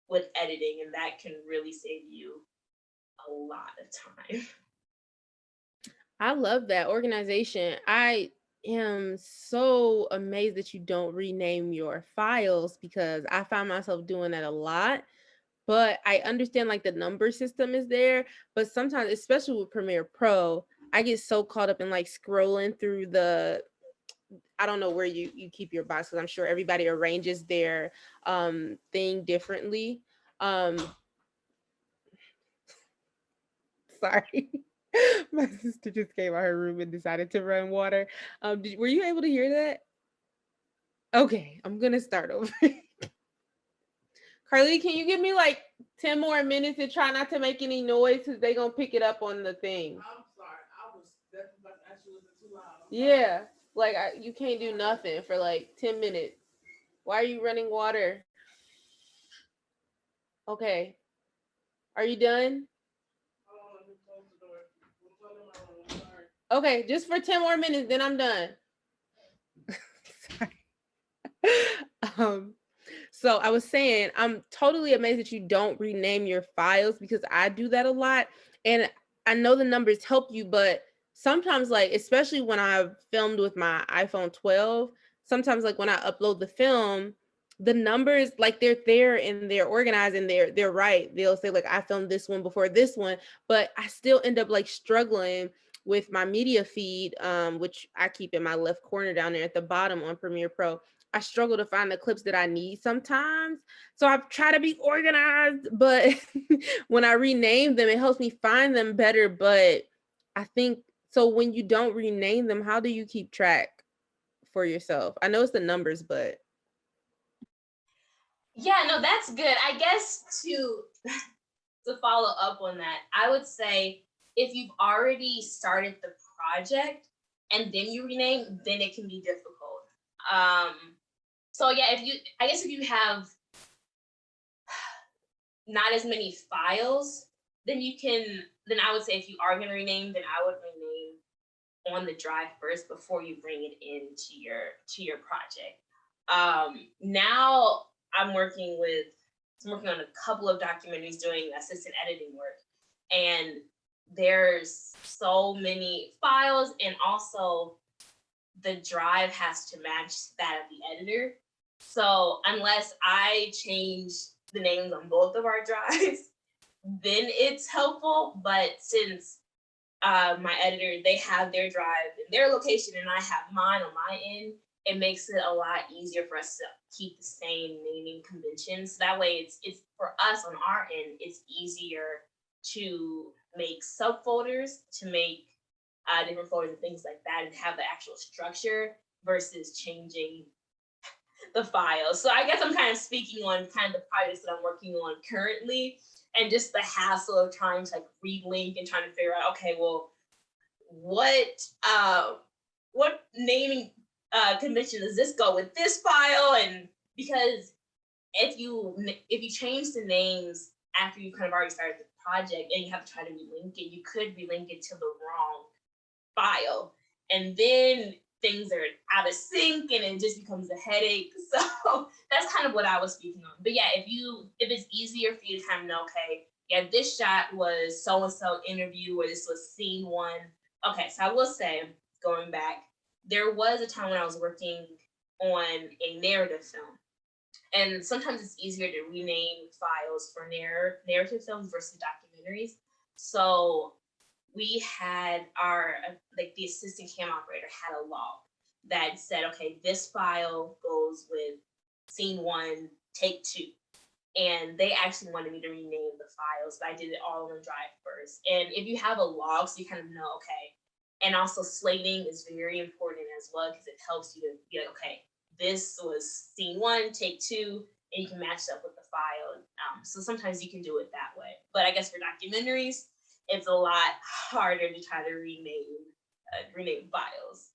with editing, and that can really save you a lot of time. I love that organization. I am so amazed that you don't rename your files because I find myself doing that a lot. But I understand like the number system is there, but sometimes, especially with Premiere Pro, I get so caught up in like scrolling through the, I don't know where you keep your box, because I'm sure everybody arranges their thing differently. Um Sorry. My sister just came out her room and decided to run water. Were you able to hear that? Okay, I'm gonna start over. Carly, can you give me like 10 more minutes and try not to make any noise because they gonna pick it up on the thing. I'm sorry. I was definitely about to ask you, was it too loud? Yeah, like you can't do nothing for like 10 minutes. Why are you running water? Okay, are you done? Hold on, let me close the door. I'm closing my room. I'm sorry. Okay, just for 10 more minutes, then I'm done. Sorry. um So I was saying, I'm totally amazed that you don't rename your files because I do that a lot. And I know the numbers help you, but sometimes, like, especially when I've filmed with my iPhone 12, sometimes, like, when I upload the film, the numbers, like, they're there and they're organized and they're right. They'll say, like, I filmed this one before this one, but I still end up like struggling with my media feed, which I keep in my left corner down there at the bottom on Premiere Pro. I struggle to find the clips that I need sometimes. So I try to be organized, but when I rename them, it helps me find them better. But I think so when you don't rename them, how do you keep track for yourself? I know it's the numbers, but Yeah, no, that's good. I guess to follow up on that, I would say if you've already started the project and then you rename, then it can be difficult. So yeah, if you have not as many files, then I would say if you are going to rename, then I would rename on the drive first before you bring it into your project. Now I'm working on a couple of documentaries doing assistant editing work, and there's so many files, and also the drive has to match that of the editor. So unless I change the names on both of our drives, then it's helpful. But since my editor, they have their drive in their location and I have mine on my end, it makes it a lot easier for us to keep the same naming conventions. So that way it's for us on our end, it's easier to make subfolders, to make different folders and things like that, and have the actual structure versus changing the files. So I guess I'm kind of speaking on kind of the projects that I'm working on currently, and just the hassle of trying to like relink and trying to figure out, okay, well, what what naming convention does this go with this file? And because if you change the names after you kind of already started the project and you have to try to relink it, you could relink it to the wrong file, and then things are out of sync and it just becomes a headache. So that's kind of what I was speaking on. But yeah, if it's easier for you to kind of know, okay, yeah, this shot was so and so interview, or this was scene one. Okay, so I will say, going back, there was a time when I was working on a narrative film, and sometimes it's easier to rename files for narrative films versus documentaries. So we had our, like, the assistant cam operator had a log that said, okay, this file goes with scene one, take two. And they actually wanted me to rename the files, but I did it all on Drive first. And if you have a log, so you kind of know, okay. And also slating is very important as well, because it helps you to be like, okay, this was scene one, take two, and you can match it up with the file. So sometimes you can do it that way. But I guess for documentaries, it's a lot harder to try to rename files.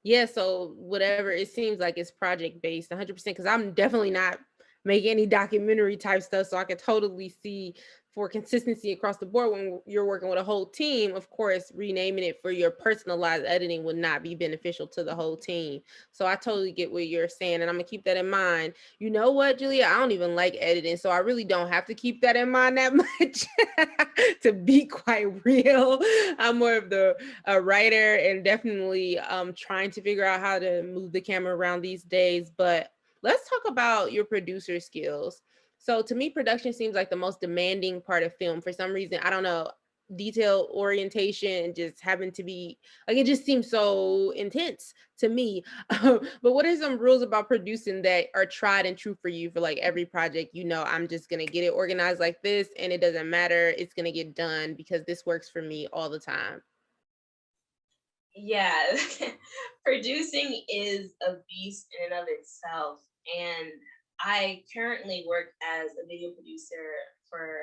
Yeah, so whatever, it seems like it's project based 100%, because I'm definitely not making any documentary type stuff. So I could totally see, for consistency across the board, when you're working with a whole team, of course, renaming it for your personalized editing would not be beneficial to the whole team. So I totally get what you're saying, and I'm gonna keep that in mind. You know what, Julia? I don't even like editing, so I really don't have to keep that in mind that much. To be quite real, I'm more of the a writer, and definitely trying to figure out how to move the camera around these days. But let's talk about your producer skills. So to me, production seems like the most demanding part of film. For some reason, I don't know, detail orientation and just having to be like, it just seems so intense to me. But what are some rules about producing that are tried and true for you for like every project? You know, I'm just gonna get it organized like this, and it doesn't matter, it's gonna get done because this works for me all the time. Yeah, producing is a beast in and of itself. And I currently work as a video producer for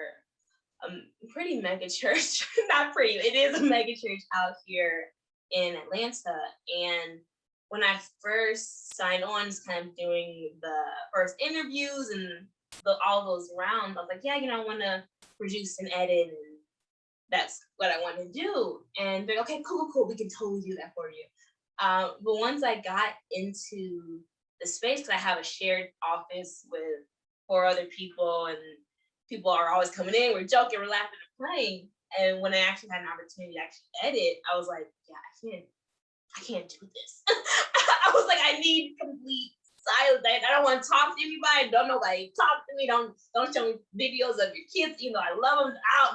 a pretty mega church. Not pretty, it is a mega church out here in Atlanta. And when I first signed on, just kind of doing the first interviews and all those rounds, I was like, yeah, I want to produce and edit, and that's what I want to do. And they're like, okay, cool, we can totally do that for you. But once I got into the space, because I have a shared office with 4 other people, and people are always coming in, we're joking, we're laughing and playing. And when I actually had an opportunity to actually edit, I was like, yeah, I can't do this. I was like, I need complete silence. I don't want to talk to anybody. Don't nobody talk to me. Don't show me videos of your kids, even though I love them.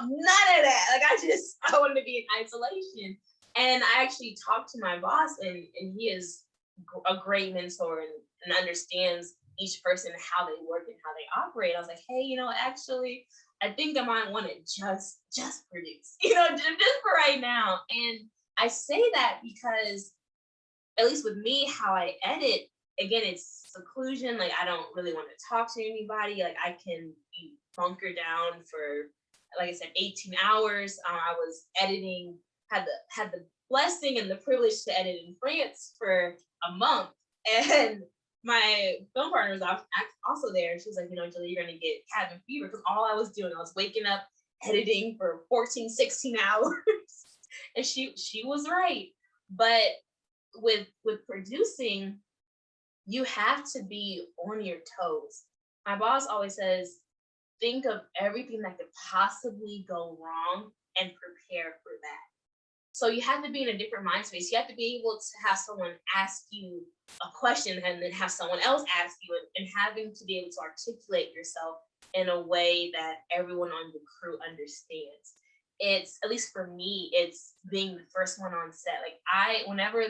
None of that. Like, I wanted to be in isolation. And I actually talked to my boss, and he is a great mentor, and understands each person, how they work and how they operate. I was like, hey, actually, I think I might want to just produce, just for right now. And I say that because, at least with me, how I edit, again, it's seclusion. Like, I don't really want to talk to anybody. Like, I can be bunkered down for, like I said, 18 hours. I was editing, had the blessing and the privilege to edit in France for a month. And my film partner was also there. She was like, Julie, you're going to get cabin fever. Because all I was doing, I was waking up, editing for 14, 16 hours. And she was right. But with producing, you have to be on your toes. My boss always says, think of everything that could possibly go wrong and prepare for that. So you have to be in a different mind space. You have to be able to have someone ask you a question, and then have someone else ask you, and having to be able to articulate yourself in a way that everyone on the crew understands. It's, at least for me, it's being the first one on set. Like, whenever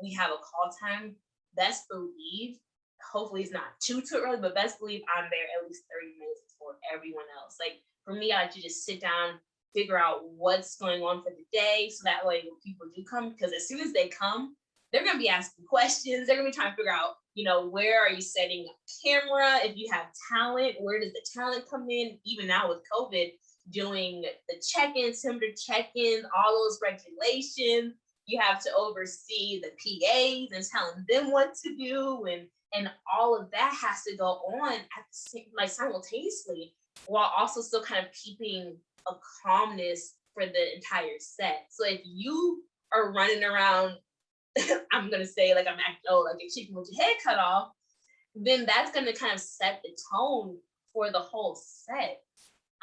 we have a call time, best believe, hopefully it's not too early, but best believe I'm there at least 30 minutes before everyone else. Like, for me, I like to just sit down, figure out what's going on for the day, so that way when people do come, because as soon as they come, they're going to be asking questions. They're going to be trying to figure out, where are you setting up camera? If you have talent, where does the talent come in? Even now with COVID, doing the check-ins, temperature check-ins, all those regulations. you have to oversee the PAs and telling them what to do, and all of that has to go on at the same, like simultaneously, while also still kind of keeping a calmness for the entire set. So if you are running around, I'm gonna say like I'm acting like a chicken with your head cut off, then that's gonna kind of set the tone for the whole set.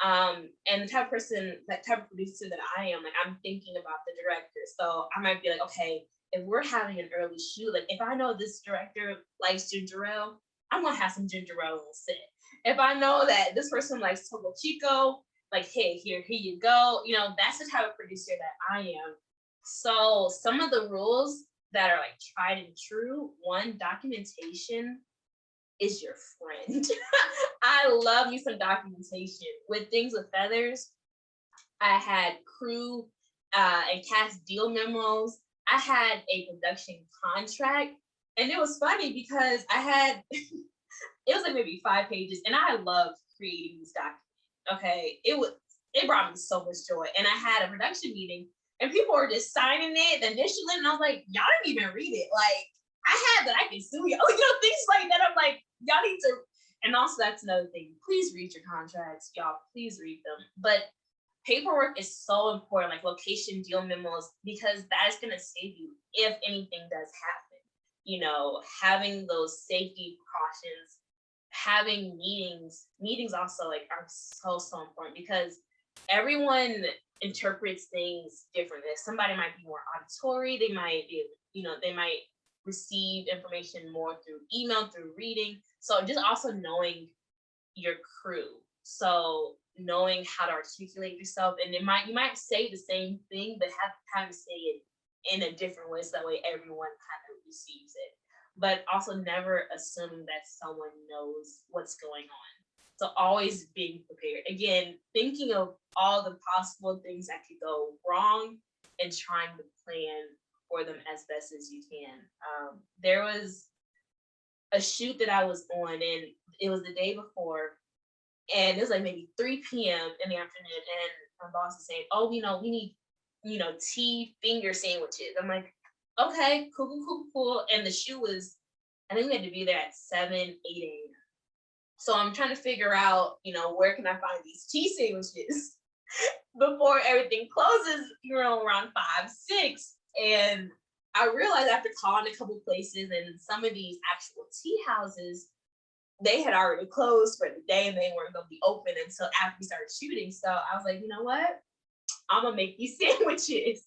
And the type of person, that type of producer that I am, like I'm thinking about the director. So I might be like, okay, if we're having an early shoot, like if I know this director likes ginger ale, I'm gonna have some ginger ale on set. If I know that this person likes Topo Chico, like, hey, here you go. You know, that's the type of producer that I am. So some of the rules that are like tried and true, one, documentation is your friend. I love me some documentation. With Things with Feathers, I had crew and cast deal memos. I had a production contract. And it was funny because I had, it was like maybe 5 pages, and I loved creating these documents. Okay. It brought me so much joy. And I had a production meeting, and people were just signing it, initialing, and I was like, y'all didn't even read it. Like, I had that I can sue you. You know, things like that. I'm like, y'all need to. And also, that's another thing. Please read your contracts, y'all. Please read them. But paperwork is so important, like location deal memos, because that is going to save you if anything does happen. You know, having those safety precautions, having meetings also like are so important, because everyone interprets things differently. Somebody might be more auditory. They might be, they might receive information more through email, through reading. So just also knowing your crew. So knowing how to articulate yourself, and you might say the same thing, but have to say it in a different way, so that way everyone kind of receives it. But also never assuming that someone knows what's going on. So always being prepared. Again, thinking of all the possible things that could go wrong and trying to plan for them as best as you can. There was a shoot that I was on, and it was the day before, and it was like maybe 3 p.m. in the afternoon, and my boss is saying, oh, we need, tea finger sandwiches. I'm like, okay, cool. And the shoot was, I think we had to be there at 7, 8 a.m. So I'm trying to figure out, where can I find these tea sandwiches before everything closes, around 5, 6. And I realized after calling a couple places, and some of these actual tea houses, they had already closed for the day, and they weren't going to be open until after we started shooting. So I was like, you know what? I'm going to make these sandwiches.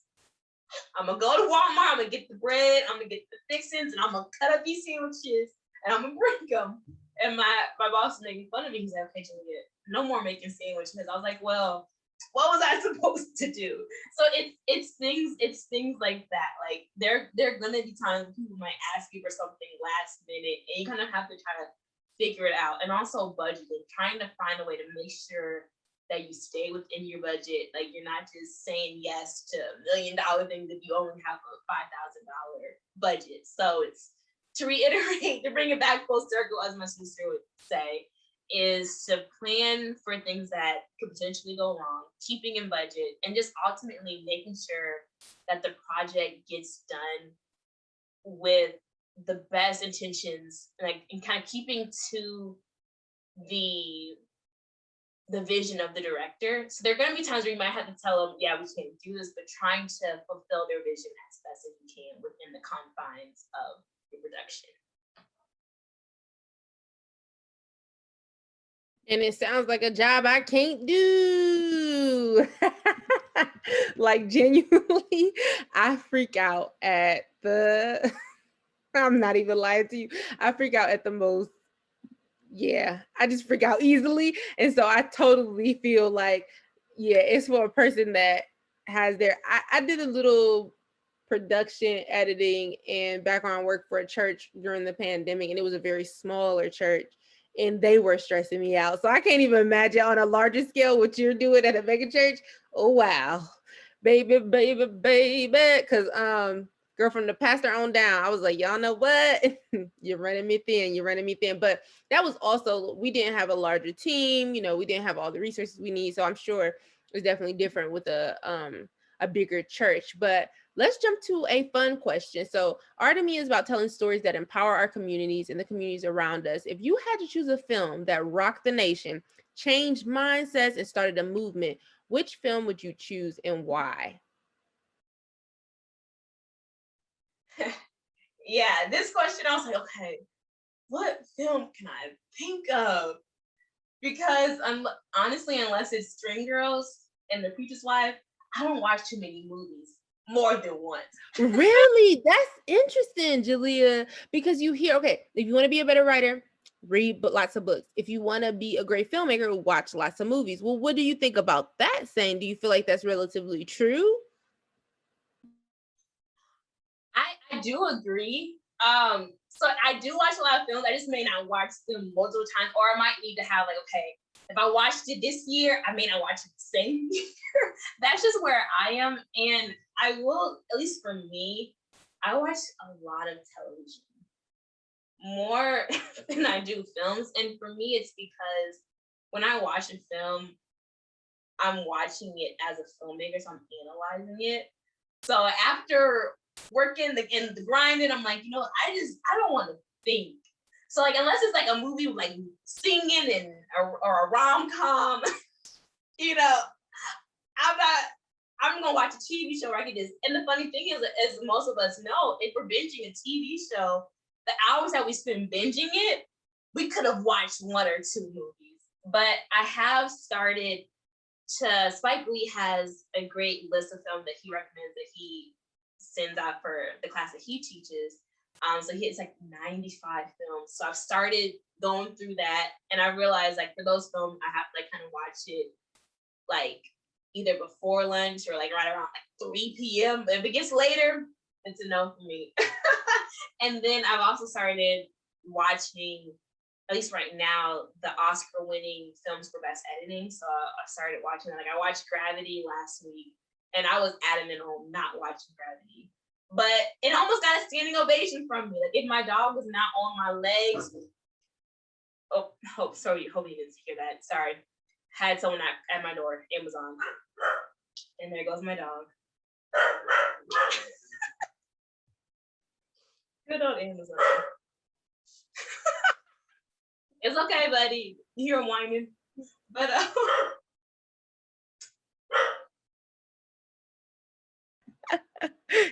I'm going to go to Walmart. I'm going to get the bread. I'm going to get the fixings, and I'm going to cut up these sandwiches, and I'm going to bring them. And my boss was making fun of me. He's like, okay, Juliet, no more making sandwiches. I was like, well, what was I supposed to do? So it's things like that. Like there are gonna be times when people might ask you for something last minute, and you kind of have to try to figure it out. And also budgeting, trying to find a way to make sure that you stay within your budget. Like you're not just saying yes to $1 million things if you only have a $5,000 budget. So it's, to reiterate, to bring it back full circle, as my sister would say, is to plan for things that could potentially go wrong, keeping in budget, and just ultimately making sure that the project gets done with the best intentions, like, and kind of keeping to the vision of the director. So there are going to be times where you might have to tell them, yeah, we can't do this, but trying to fulfill their vision as best as you can within the confines of the production. And it sounds like a job I can't do. Like genuinely, I freak out at the, I'm not even lying to you. I freak out at the most. Yeah, I just freak out easily. And so I totally feel like, yeah, it's for a person that has their, I did a little production editing and background work for a church during the pandemic, and it was a very smaller church, and they were stressing me out. So I can't even imagine on a larger scale what you're doing at a mega church. Oh wow, baby. Because girl, from the pastor on down, I was like, y'all know what? You're running me thin. But that was also, we didn't have a larger team, we didn't have all the resources we need. So I'm sure it's definitely different with a a bigger church. But let's jump to a fun question. So Art of Me is about telling stories that empower our communities and the communities around us. If you had to choose a film that rocked the nation, changed mindsets, and started a movement, which film would you choose and why? Yeah, this question, I was like, okay, what film can I think of? Because honestly, unless it's String Girls and The Preacher's Wife, I don't watch too many movies more than once. Really? That's interesting, Jalea, because you hear, okay, if you want to be a better writer, read lots of books. If you want to be a great filmmaker, watch lots of movies. Well, what do you think about that saying? Do you feel like that's relatively true? I do agree. So I do watch a lot of films. I just may not watch them multiple times, or I might need to have like, okay, if I watched it this year, I may not watch it the same year. That's just where I am. And I will, at least for me, I watch a lot of television more than I do films. And for me, it's because when I watch a film, I'm watching it as a filmmaker, so I'm analyzing it. So after working in the grinding, I'm like, I don't want to think. So like unless it's like a movie with like singing and or a rom-com, you know, I'm not. I'm gonna watch a TV show where I can just. And the funny thing is, as most of us know, if we're binging a TV show, the hours that we spend binging it, we could have watched one or two movies. But I have started to. Spike Lee has a great list of films that he recommends that he sends out for the class that he teaches. So it's like 95 films. So I've started going through that, and I realized like for those films, I have to like kind of watch it like either before lunch or like right around like 3 p.m. But if it gets later, it's a no for me. And then I've also started watching, at least right now, the Oscar-winning films for best editing. So I started watching, like I watched Gravity last week, and I was adamant on not watching Gravity. But it almost got a standing ovation from me. Like if my dog was not on my legs, hope you didn't hear that. Sorry. Had someone at my door, Amazon. And there goes my dog. Good old Amazon. It's okay, buddy. You hear him whining. But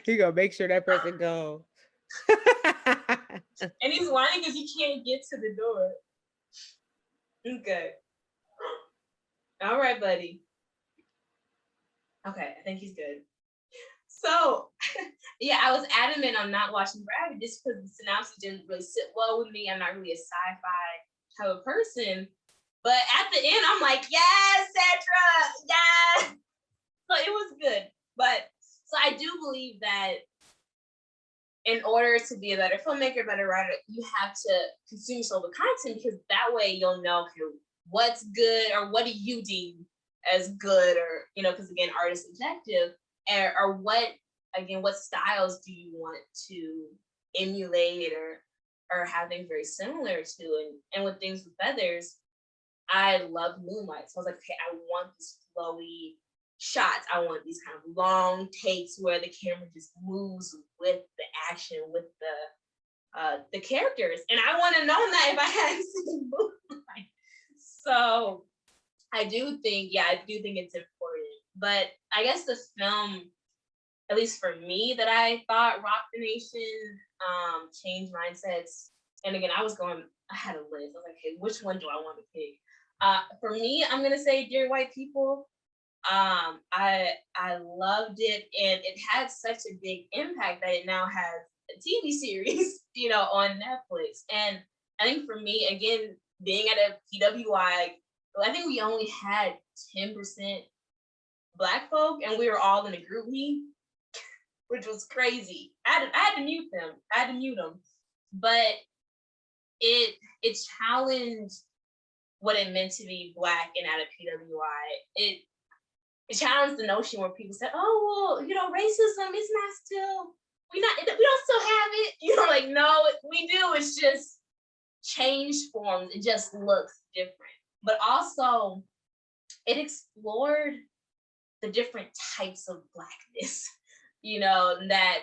You gonna make sure that person go. and he's whining because he can't get to the door. Okay. All right, buddy. Okay, I think he's good. So, yeah, I was adamant on not watching Gravity just because the synopsis didn't really sit well with me. I'm not really a sci-fi type of person. But at the end, I'm like, yes, Sandra, yes. So it was good. But so I do believe that in order to be a better filmmaker, better writer, you have to consume so the content because that way you'll know what's good or what do you deem as good or, because again, art is subjective. Or what styles do you want to emulate or have things very similar to? And with Things with Feathers, I love Moonlight. So I was like, okay, I want these flowy shots. I want these kind of long takes where the camera just moves with the action, with the characters. And I want to know that if I hadn't seen Moonlight. So I do think it's important. But I guess the film, at least for me, that I thought rocked the nation, changed mindsets. And again, I had a list. I was like, hey, which one do I want to pick? For me, I'm gonna say Dear White People. I loved it, and it had such a big impact that it now has a TV series, on Netflix. And I think for me, again, being at a PWI, I think we only had 10% Black folk, and we were all in a group meet, which was crazy. I had to mute them. But it challenged what it meant to be Black and at a PWI. It challenged the notion where people said, "Oh, well, racism is not still. We don't still have it." Like no, we do. It's just changed forms. It just looks different. But also, it explored the different types of Blackness, that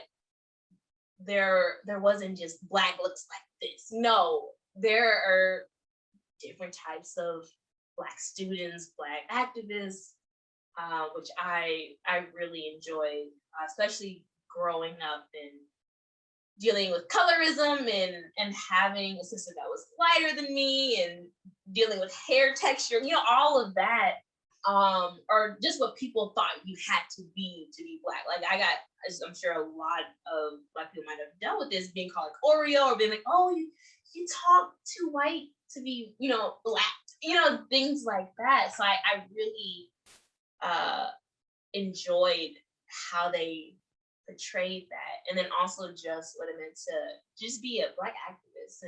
there wasn't just Black looks like this. No, there are different types of Black students, Black activists, which I really enjoyed, especially growing up and dealing with colorism and having a sister that was lighter than me and dealing with hair texture, all of that, or just what people thought you had to be Black. Like I'm sure a lot of Black people might have dealt with this, being called like Oreo, or being like, oh, you talk too white to be, Black, things like that. So I really enjoyed how they portrayed that, and then also just what it meant to just be a Black activist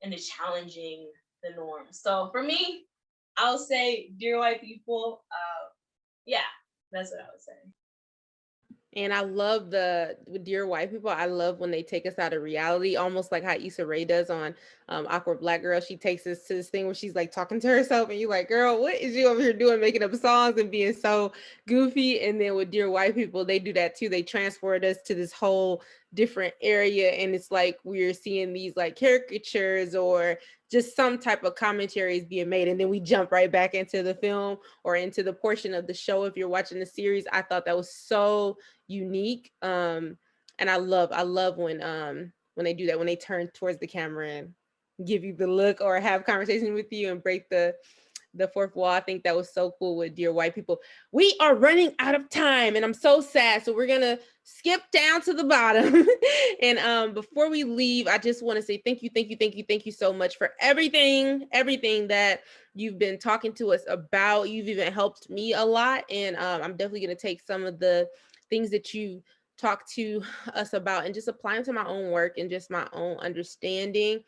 and to challenging the norm. So for me, I'll say Dear White People. Yeah, that's what I would say. And I love with Dear White People, I love when they take us out of reality, almost like how Issa Rae does on Awkward Black Girl. She takes us to this thing where she's like talking to herself, and you're like, girl, what is you over here doing, making up songs and being so goofy? And then with Dear White People, they do that too. They transport us to this whole different area, and it's like we're seeing these like caricatures or just some type of commentary is being made, and then we jump right back into the film or into the portion of the show if you're watching the series. I thought that was so unique, and I love when they do that, when they turn towards the camera and give you the look or have conversation with you and break the fourth wall. I think that was so cool with Dear White People. We are running out of time, and I'm so sad, so we're gonna skip down to the bottom. And before we leave, I just want to say thank you so much for everything that you've been talking to us about. You've even helped me a lot, and I'm definitely gonna take some of the things that you talked to us about and just apply them to my own work and just my own understanding.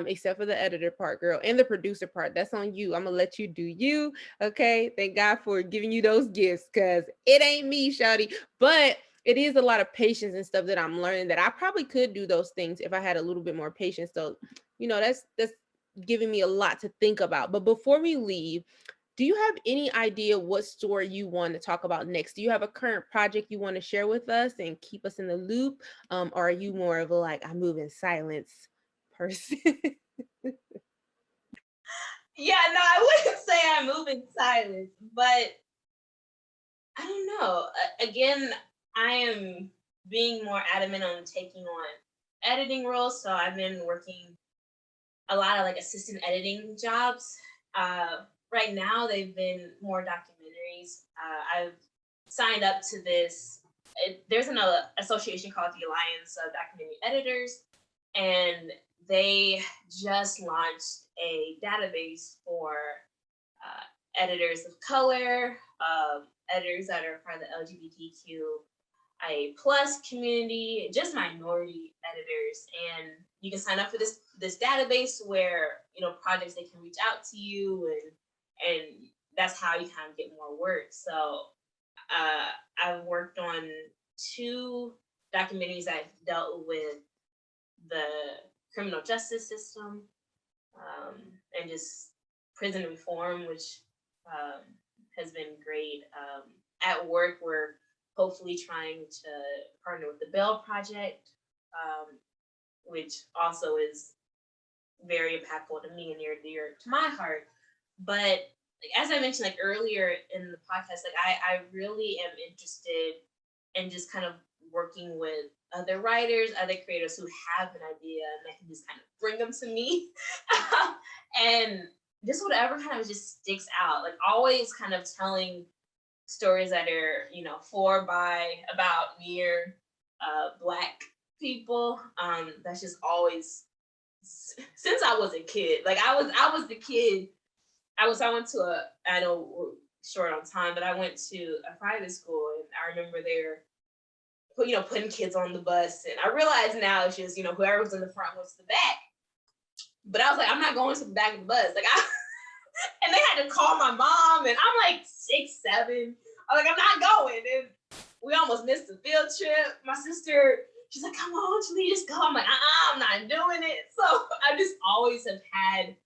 Except for the editor part, girl, and the producer part. That's on you. I'm gonna let you do you. Okay. Thank God for giving you those gifts, because it ain't me, shawty. But it is a lot of patience and stuff that I'm learning, that I probably could do those things if I had a little bit more patience. So, that's giving me a lot to think about. But before we leave, do you have any idea what story you want to talk about next? Do you have a current project you want to share with us and keep us in the loop? Or are you more of a like, I move in silence person? Yeah, no, I wouldn't say I move in silence, but I don't know. Again, I am being more adamant on taking on editing roles. So I've been working a lot of like assistant editing jobs. Right now, they've been more documentaries. I've signed up to this. There's an association called the Alliance of Documentary Editors, and they just launched a database for editors of color, editors that are part of the LGBTQIA plus community, just minority editors. And you can sign up for this database where, projects, they can reach out to you, and that's how you kind of get more work. So I've worked on 2 documentaries that dealt with the criminal justice system, and just prison reform, which has been great. At work, we're hopefully trying to partner with the Bell Project, which also is very impactful to me and near and dear to my heart. But as I mentioned earlier in the podcast, I really am interested in just kind of working with other writers, other creators who have an idea, and I can just kind of bring them to me. And just whatever kind of just sticks out, always kind of telling stories that are, for, by, about, near Black people. That's just always, since I was a kid, I was the kid. I went to I know we're short on time, but I went to a private school, and I remember there, putting kids on the bus. And I realize now it's just, whoever was in the front was the back. But I was like, I'm not going to the back of the bus. And they had to call my mom, and I'm 6, 7. I'm I'm not going. And we almost missed the field trip. My sister, she's like, come on, Jalea, just go. I'm I'm not doing it. So I just always have had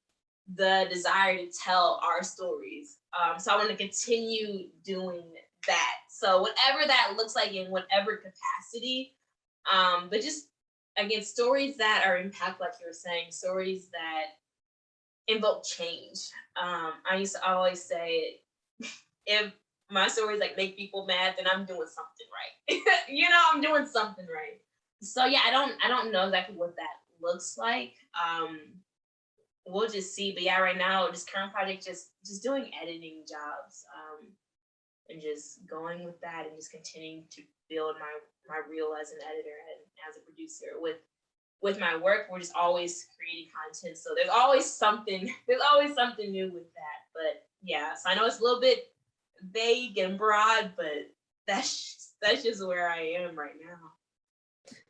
the desire to tell our stories. So I want to continue doing that. So whatever that looks like in whatever capacity, but just again, stories that are impactful, like you were saying, stories that invoke change. I used to always say, if my stories like make people mad, then I'm doing something right. I'm doing something right. So yeah, I don't know exactly what that looks like. We'll just see. But yeah, right now, this current project, just doing editing jobs, and just going with that, and just continuing to build my reel as an editor and as a producer. With my work, we're just always creating content, so there's always something new with that. But yeah, so I know it's a little bit vague and broad, but that's just where I am right now.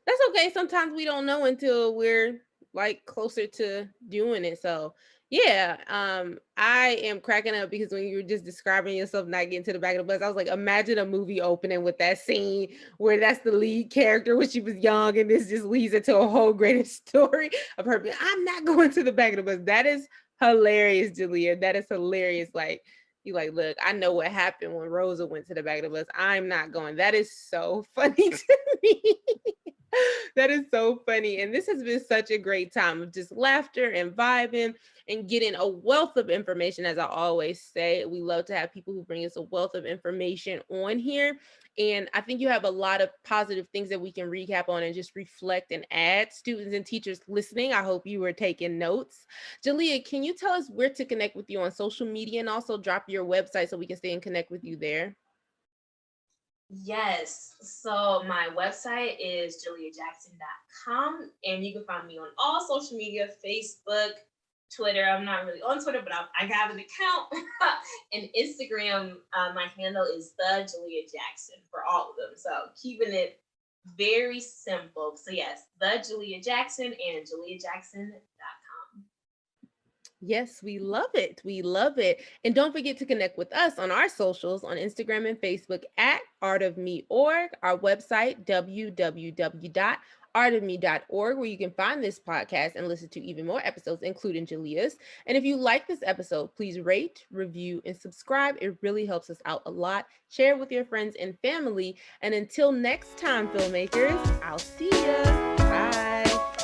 That's okay. Sometimes we don't know until we're like closer to doing it. So yeah, I am cracking up because when you were just describing yourself not getting to the back of the bus, I was like, imagine a movie opening with that scene where that's the lead character when she was young, and this just leads into a whole greater story of her being, I'm not going to the back of the bus. That is hilarious, Jalea. That is hilarious. Like, you like, look, I know what happened when Rosa went to the back of the bus. I'm not going. That is so funny to me. That is so funny. And this has been such a great time of just laughter and vibing and getting a wealth of information. As I always say, we love to have people who bring us a wealth of information on here. And I think you have a lot of positive things that we can recap on and just reflect and add. Students and teachers listening, I hope you were taking notes. Jalea, can you tell us where to connect with you on social media, and also drop your website so we can stay and connect with you there? Yes. So my website is jaleajackson.com, and you can find me on all social media, Facebook, Twitter. I'm not really on Twitter, but I have an account. And Instagram, my handle is the Jalea Jackson for all of them. So keeping it very simple. So yes, the Jalea Jackson and jaleajackson.com. Yes, we love it. We love it. And don't forget to connect with us on our socials on Instagram and Facebook at artofme.org, our website, www.artofme.org, where you can find this podcast and listen to even more episodes, including Jalea's. And if you like this episode, please rate, review, and subscribe. It really helps us out a lot. Share it with your friends and family. And until next time, filmmakers, I'll see ya. Bye.